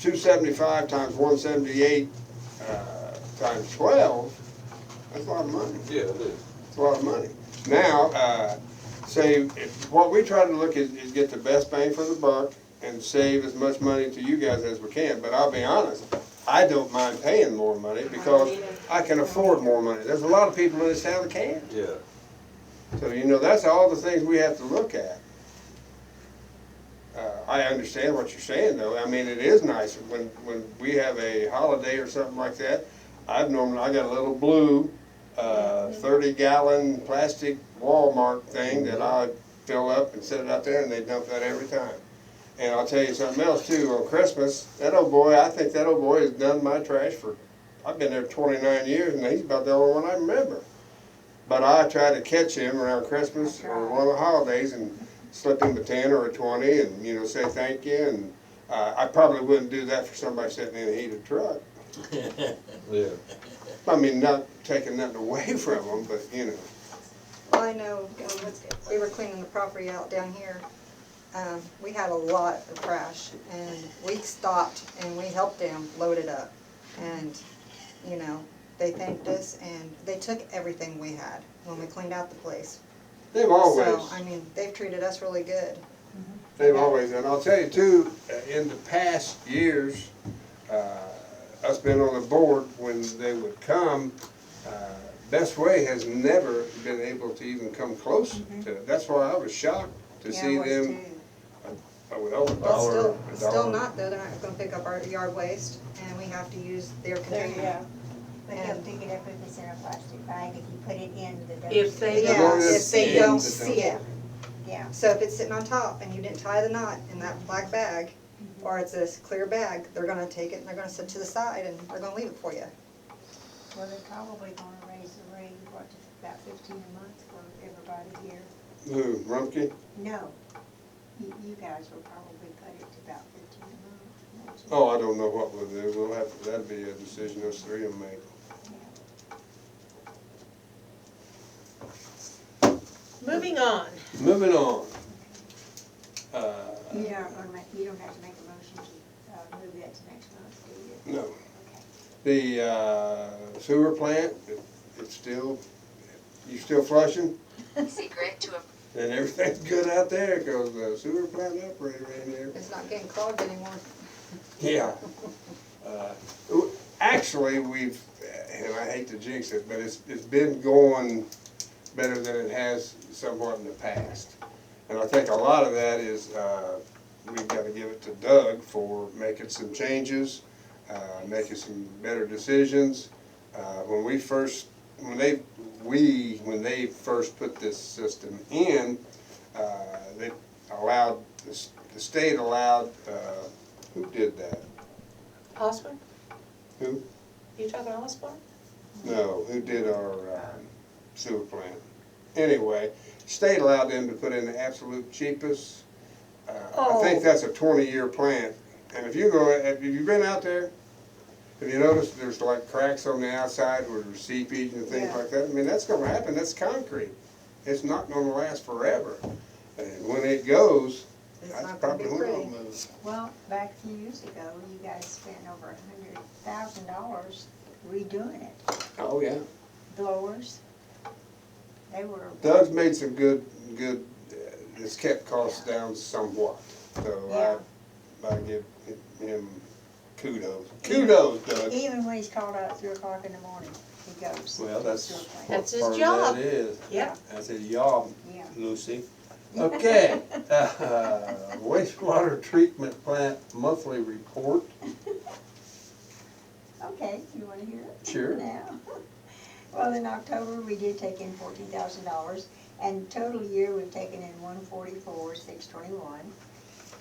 275 times 178 times 12, that's a lot of money. yeah, it is. It's a lot of money. Now, what we try to look is get the best bang for the buck and save as much money to you guys as we can. But I'll be honest, I don't mind paying more money because I can afford more money. There's a lot of people in this town that can't. Yeah. So, that's all the things we have to look at. I understand what you're saying, though. I mean, it is nice when we have a holiday or something like that. I got a little blue 30-gallon plastic Walmart thing that I fill up and set it out there, and they dump that every time. And I'll tell you something else too. On Christmas, I think that old boy has done my trash I've been there 29 years, and he's about the only one I remember. But I try to catch him around Christmas or one of the holidays and slip him a 10 or a 20 and, say thank you. And I probably wouldn't do that for somebody sitting in a heated truck. Yeah. I mean, not taking nothing away from them, but, Well, I know when we were cleaning the property out down here, we had a lot of trash, and we stopped and we helped them load it up. And, they thanked us, and they took everything we had when we cleaned out the place. they've always. So, they've treated us really good. They've always, and I'll tell you too, in the past years, us being on the board, when they would come, Best Way has never been able to even come close to it. That's why I was shocked to see them Oh, well, Well, $1. still not though, they're not gonna pick up our yard waste, and we have to use their There, container. yeah. But they'll pick it up if it's in a plastic bag, if you put it in the dumpster. If they Yeah, don't if see they it. don't see it. Yeah. So if it's sitting on top and you didn't tie the knot in that black bag, or it's a clear bag, they're gonna take it and they're gonna sit to the side and they're gonna leave it for you. Well, they're probably gonna raise the rate, what, to about 15 a month for everybody here. Who, Rumpke? No, you guys will probably put it to about 15 a month. won't you? Oh, I don't know what we'll do. We'll have, that'd be a decision us three will make. Moving on. Moving on. You don't have to make a motion to move that to next month, do you? No. The sewer plant, it's still, you still flushing? Secret to a And everything's good out there, cause the sewer plant operator in there. It's not getting clogged anymore. Yeah. Actually, we've, and I hate to jinx it, but it's been going better than it has somewhat in the past. And I think a lot of that is, we've gotta give it to Doug for making some changes, making some better decisions. When they first put this system in, they allowed, the state allowed, who did that? Osborne? Who? You talking Osborne? No, who did our sewer plant? Anyway, state allowed them to put in the absolute cheapest. I think that's a 20-year plant. And if you go, have you been out there? Have you noticed there's like cracks on the outside where there's seepage and things like that? I mean, that's gonna happen, that's concrete. It's not gonna last forever. And when it goes, It's that's not gonna be probably when it'll pretty. move. Well, back a few years ago, you guys spent over $100,000 redoing it. Oh, yeah. Blowers, they were. Doug's made some good, it's kept costs down somewhat. So I give him kudos. Kudos, Doug. Even when he's called out at 3 o'clock in the morning, he goes. Well, that's to the plant. That's his part of job. that is. Yep. That's his job, Yeah. Lucy. Okay, wastewater treatment plant monthly report. Okay, you wanna hear it? Sure. Now. Well, in October, we did take in $14,000, and total year, we've taken in $144,621.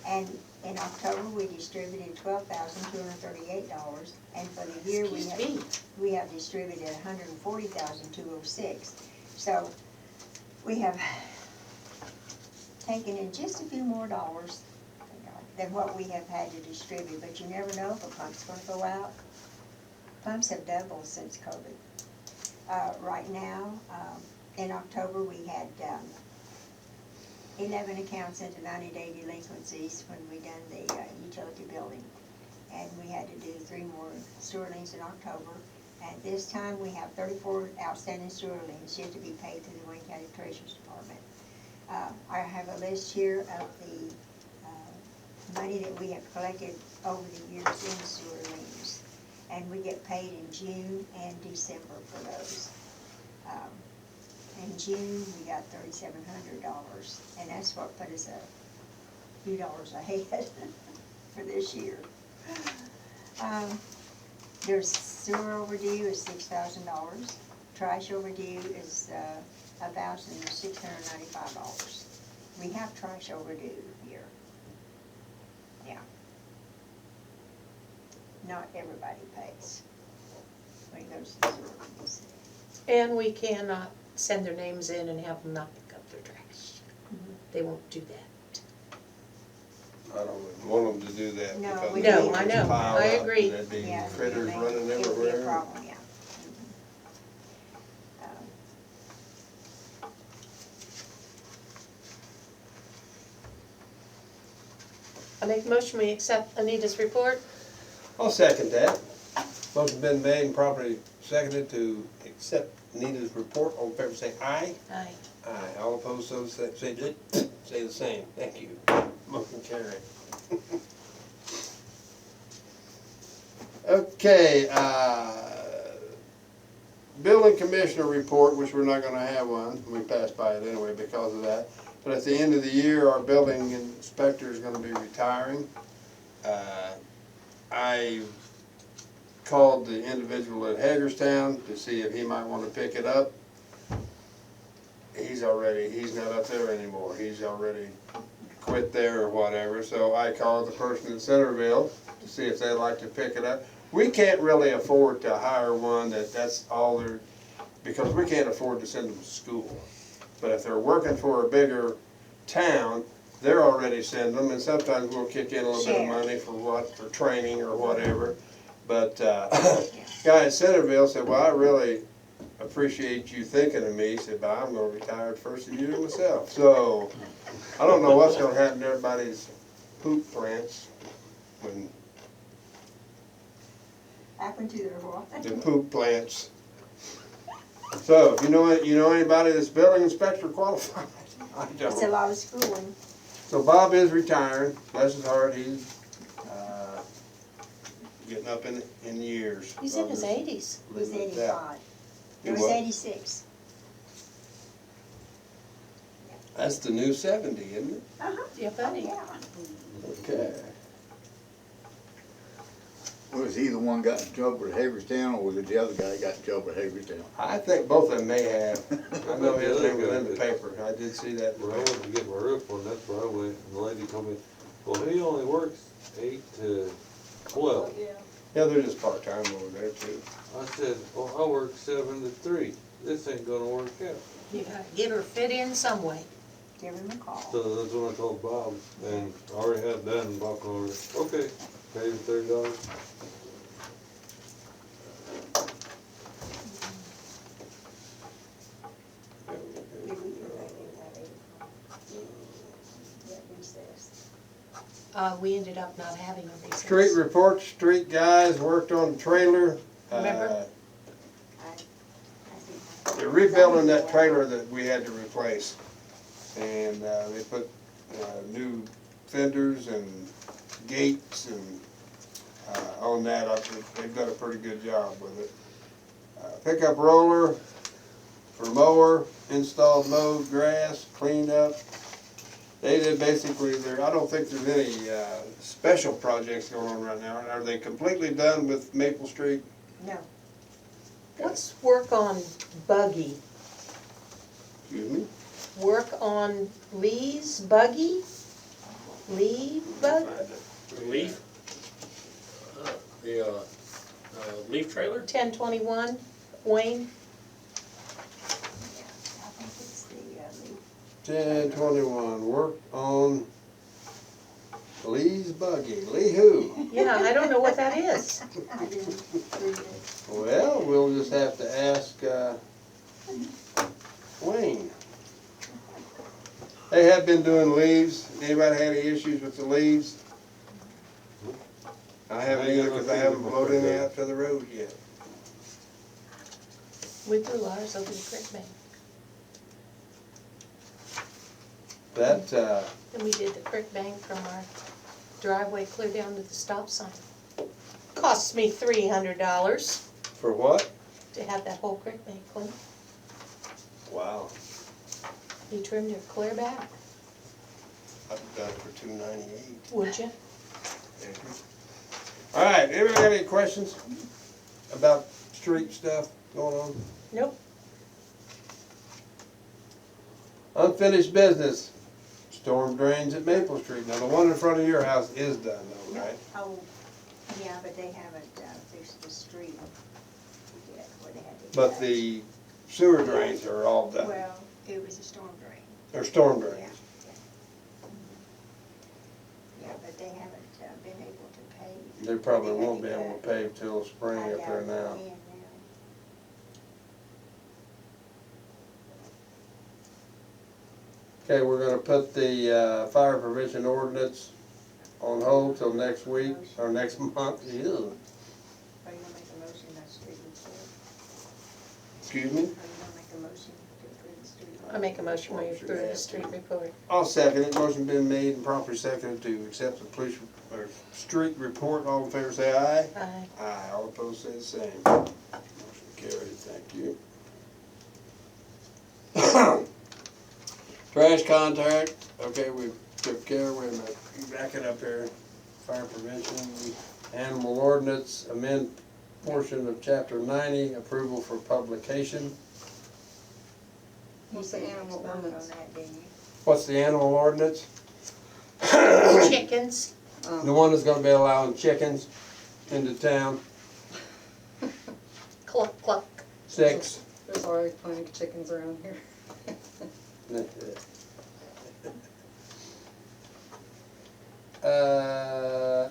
And in October, we distributed $12,238, and for the year, we have distributed $140,206. So, we have taken in just a few more dollars than what we have had to distribute, but you never know if a pump's gonna go out. Pumps have doubled since COVID. Right now, in October, we had 11 accounts into 90-day delinquencies when we done the utility building. And we had to do 3 more sewer liens in October. At this time, we have 34 outstanding sewer liens yet to be paid through the Wayne County Treasurer's Department. I have a list here of the money that we have collected over the years in sewer liens. And we get paid in June and December for those. In June, we got $3,700, and that's what put us a few dollars ahead for this year. There's sewer overdue is $6,000. Trash overdue is $1,695. We have trash overdue here. Yeah. Not everybody pays when it goes to the sewer lines. And we cannot send their names in and have them not pick up their trash. They won't do that. I don't want them to do that. No, because we then don't. it I gets know. piled I up, agree. and there'd be Yeah, critters running it would be a everywhere. problem, yeah. I make a motion, we accept Anita's report. I'll second that. Motion's been made and properly seconded to accept Nita's report. All in favor say aye. Aye. Aye. All opposed, so say say the same. Thank you. Motion carried. Okay, building commissioner report, which we're not gonna have one, we passed by it anyway because of that. But at the end of the year, our building inspector is gonna be retiring. I called the individual at Hagerstown to see if he might wanna pick it up. He's not up there anymore, he's already quit there or whatever, so I called the person in Centerville to see if they'd like to pick it up. We can't really afford to hire one that's all they're, because we can't afford to send them to school. But if they're working for a bigger town, they're already sending them, and sometimes we'll kick in a little bit of money for training or whatever. But guy in Centerville said, well, I really appreciate you thinking of me. He said, but I'm gonna retire the first of the year myself. So I don't know what's gonna happen to everybody's poop plants when Happened to their what? the poop plants. So if you know anybody that's building inspector qualified, I It's a don't. lot of schooling. So Bob is retiring, bless his heart, he's getting up in years. He's in his 80s. He was 85. He It was what? 86. That's the new 70, isn't it? Uh-huh. Yeah, buddy. Yeah. Okay. Was he the one got in trouble at Hagerstown, or was it the other guy that got in trouble at Hagerstown? I think both of them may have. I know his name was in the paper, I did see that. When I went to get my roof on, that's where I went, and the lady told me, well, he only works 8 to 12. Yeah, they're just part-time over there too. I said, well, I work 7 to 3. This ain't gonna work out. You gotta get her fit in some way. Give him a call. So that's what I told Bob, and I already had it done, and Bob called me, okay, paid him $30. We ended up not having a recess. Street reports, street guys worked on the trailer. Remember? They're rebuilding that trailer that we had to replace. And they put new fenders and gates and on that. They've done a pretty good job with it. Pickup roller for mower, installed, mowed grass, cleaned up. They did basically I don't think there's any special projects going on right now. Are they completely done with Maple Street? No. Let's work on Buggy. Excuse me? Work on Lee's Buggy? Lee Buggy? Leaf? The leaf trailer? 1021, Wayne? I think it's the 1021, work on Lee's Buggy. Lee who? Yeah, I don't know what that is. I didn't read it. Well, we'll just have to ask Wayne. They have been doing leaves. Anybody had any issues with the leaves? I haven't either because I haven't blowed any out to the road yet. We blew ours over the creek bank. That, And we did the creek bank from our driveway clear down to the stop sign. Cost me $300 for what? to have that whole creek bank clean. Wow. You trimmed it clear back, I've done it for $298. would you? All right, anybody got any questions about street stuff going on? Nope. Unfinished business, storm drains at Maple Street. Now, the one in front of your house is done though, right? Oh, yeah, but they haven't fixed the street yet, where they had to. But the sewer drains are all done. Well, it was a storm drain. They're storm Yeah, drains. yeah, but they haven't been able to pave. They probably won't be able to pave till spring I up there doubt now. they can Okay, we're gonna put the fire prevention ordinance on hold till next week, or next month. Ew. Are you gonna make a motion on street report? Excuse me? Are you gonna make a motion to approve the street report? I make a motion we approve the street report. I'll second it. Motion been made and properly seconded to accept the police, or street report. All in favor say aye. Aye. Aye. All opposed say the same. Motion carried. Thank you. you. Trash contact, okay, we took care, wait a minute, back it up here. Fire prevention, animal ordinance, amend portion of chapter 90, approval for publication. What's the animal Vote on ordinance? that, didn't you? What's the animal ordinance? Chickens. The one that's gonna be allowing chickens into town, Cluck, cluck. 6. There's already plenty of chickens around here.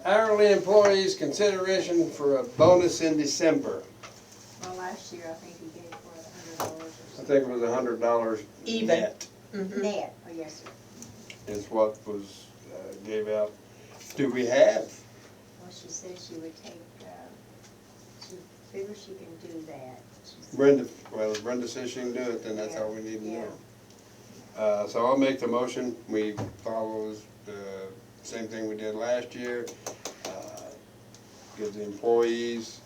Hourly employees consideration for a bonus in December. Well, last year, I think he gave for $100 or I something. think it was $100 Even. net Mhm. Net, oh, yes, sir. is what was, gave out. Do we have? Well, she said she would take, she figures she can do that. She said- Brenda, well, if Brenda says she can do it, then that's all we need to know. So I'll make the motion, we follow the same thing we did last year. Give the employees,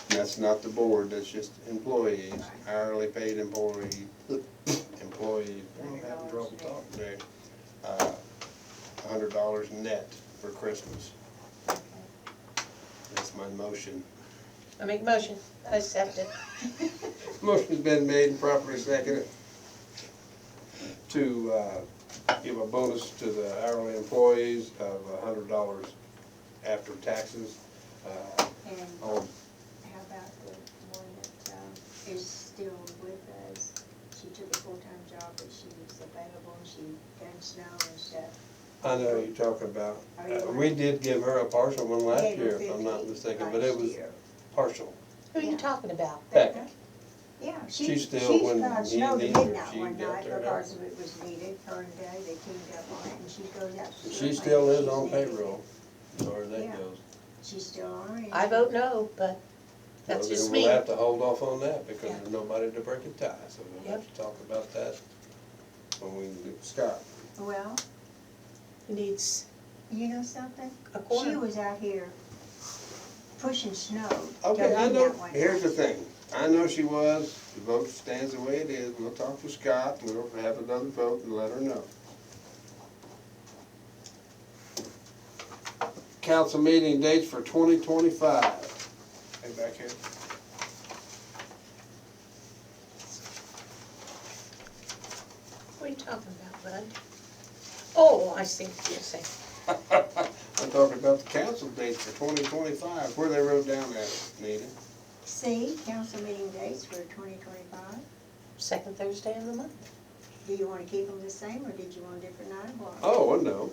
that's not the board, that's just employees, hourly paid employees, employees, I'm having trouble talking there. $100 net for Christmas. That's my motion. I make a motion. I accept it. Motion's been made and properly seconded to give a bonus to the hourly employees of $100 after taxes. And On how about the one that is still with us? She took a full-time job, but she was available, and she done snow and stuff. I know who you're talking about. Oh, you want- We did give her a partial one last Gave her year, if I'm not 50 mistaken, but it last was year. partial. Who are you talking about? Beck. Yeah, She's still she's when got he snow to needs her, midnight she one got night there. because it was needed, her and Doug, they teamed up on it, and she goes out to. She the still plant, is she's on needed. payroll, as far as that Yeah. goes. She's still on it. I vote no, but that's So just then me. we'll have to hold off on that because Yeah. there's nobody to break a tie, so we'll have to talk about that when we get Scott. Well, He needs you know something? a She quarter. was out here pushing snow. Okay, till I know, midnight one here's the night. thing, I know she was, the vote stands the way it is, we'll talk to Scott, and we'll have another vote and let her know. Council meeting dates for 2025. Hey, back here. What are you talking about, bud? Oh, I see what you're saying. I'm talking about the council dates for 2025, where they wrote down that, Nita. See, council meeting dates for 2025. Second Thursday of the month. Do you want to keep them the same, or did you want a different night? What? Oh, I know.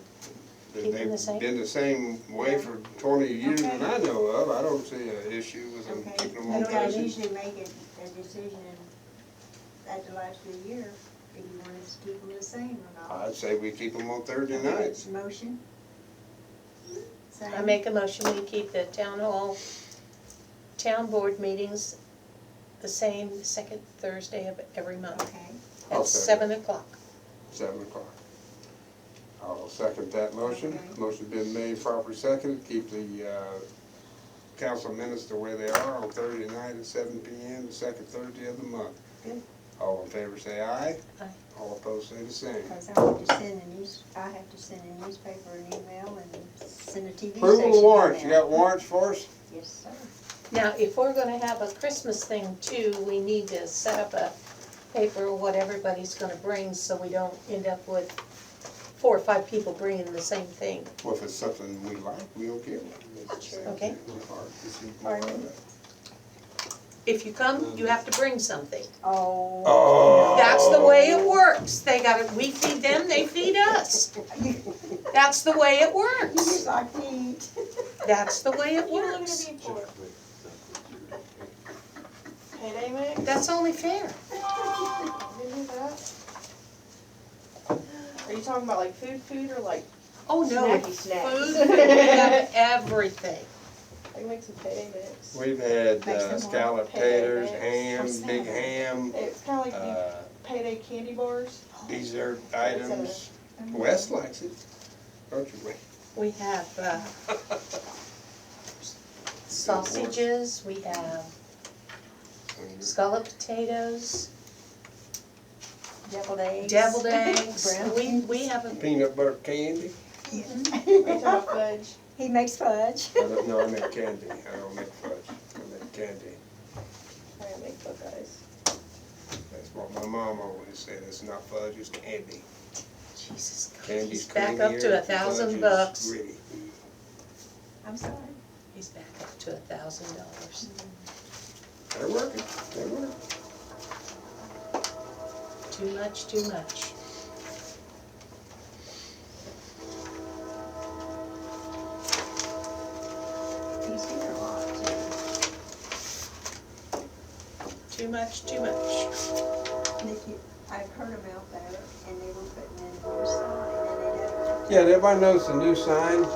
Keep them the same? They've been the same way for 20 years Okay. that I know of. I don't see an issue with them Okay, keeping them on you guys Thursdays. usually make a decision at the last of the year, if you want us to keep them the same or not. I'd say we keep them on Thursday Okay, nights. Motion? Same? I make a motion, we keep the town board meetings the same, the second Thursday of every month Okay, I'll at second. 7 o'clock. 7 o'clock. I'll second that motion. Okay. Motion's been made, properly seconded. Keep the council minutes the way they are on Thursday night at 7 p.m., the second Thursday of the month. Good. All in favor say aye. Aye. All opposed say the same. because I have to send I have to send a newspaper an email and send a TV station Approval of warrants. You email. got warrants for us? Yes, sir. Now, if we're gonna have a Christmas thing too, we need to set up a paper, what everybody's gonna bring, so we don't end up with 4 or 5 people bringing the same thing. Well, if it's something we like, we don't care. Okay. Pardon? If you come, you have to bring something. Oh. Oh. That's the way it works. We feed them, they feed us. That's the way it You works. just like me. That's the way it What are you looking works. at me for? Payday mix? That's only fair. Didn't do that. Are you talking about like food or like Oh, no. snacky snacks? Food, we have everything. I can make some payday mix. We've had Make some more scallop payday taters, mix. ham, What's big that? ham, It's kind of like the uh, payday candy bars. dessert items. Wes likes it, don't you, Wes? We have sausages, we have scallop potatoes, Deviled eggs. deviled eggs. Brown We have a, Peanut butter candy? Fudge. He makes fudge. No, I make candy. I don't make fudge. I make candy. I make Buckeyes. That's what my mom always said. It's not fudge, it's candy. Jesus God, Candy's he's back up to creamier, $1,000 fudge is bucks. gritty. I'm sorry. He's back up to $1,000. They're working. They're working. Too much, too much. He's here a lot too. Too much, too much. Nikki, I've heard them out there, and they were putting in a new sign, and they didn't. Yeah, did everybody notice the new sign? Yeah.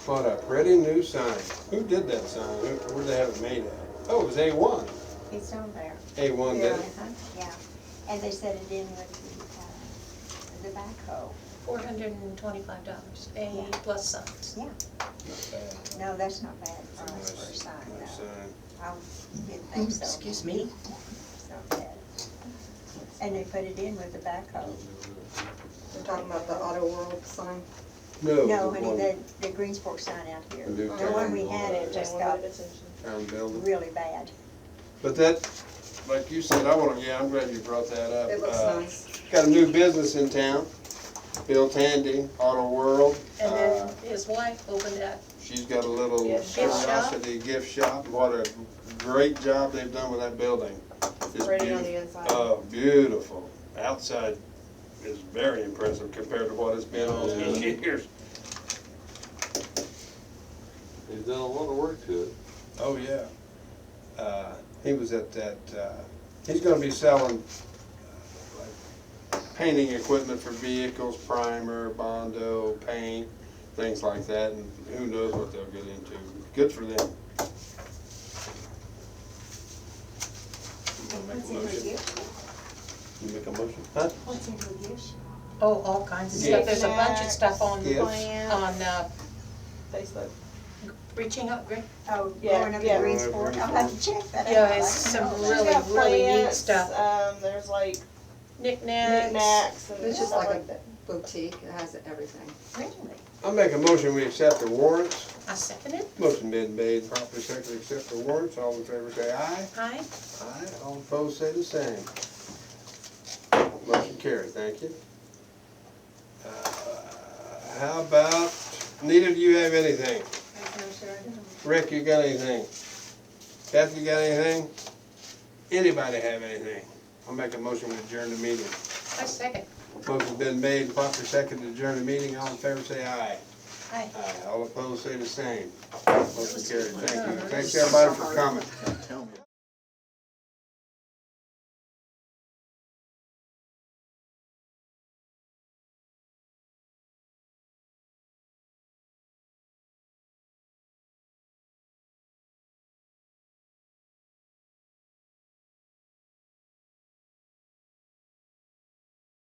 What a pretty new sign. Who did that sign? Where'd they have it made at? Oh, it was A1. It's on there. A1 did it. Uh-huh, yeah. And they set it in with the backhoe. $425, A plus signs. Yeah. Not bad. No, that's not bad for That's us for a sign, nice though. sign. I didn't think so. Excuse me. It's not bad. And they put it in with the backhoe. We're talking about the Auto World sign. No, No, the honey, one the Greensfork sign out here. The new The one we town. had, it just got town building. really bad. But that, like you said, I'm glad you brought that up. It looks nice. Got a new business in town, Bill Tandy, Auto World. And then his wife opened that. She's got a little Gift curiosity gift shop. What a great job they've done with that building. It's Pretty on beautiful. the inside. Oh, beautiful. Outside is very impressive compared to what it's been all these years. He's done a lot of work to it. Oh, yeah. He was at that, he's gonna be selling like painting equipment for vehicles, primer, Bondo, paint, things like that, and who knows what they'll get into. Good for them. What's in her gift? You make a motion? Huh? What's in her gift? Oh, all kinds of Yeah. stuff. There's a bunch of stuff on, Gifts. Facebook. reaching up, Oh, Yeah, going up to yeah. Greensfork. I'll have to check that out. Yeah, I'd it's like to know. some She's really, got really neat plants, stuff. There's like Knickknacks. knickknacks and It's just stuff like like a that. boutique, it has everything. Really? I'll make a motion, we accept the warrants. I second it. Motion been made, properly seconded, accept the warrants. All in favor say aye. Aye. Aye. All opposed say the same. Motion carried, thank you. How about, Nita, do you have anything? Rick, you got anything? Kathy, you got anything? Anybody have anything? I'll make a motion to adjourn the meeting. I second. Motion's been made, properly seconded to adjourn the meeting. All in favor say aye. Aye. Aye. All opposed say the same. Motion carried, thank you. Thanks everybody for coming. Tell me.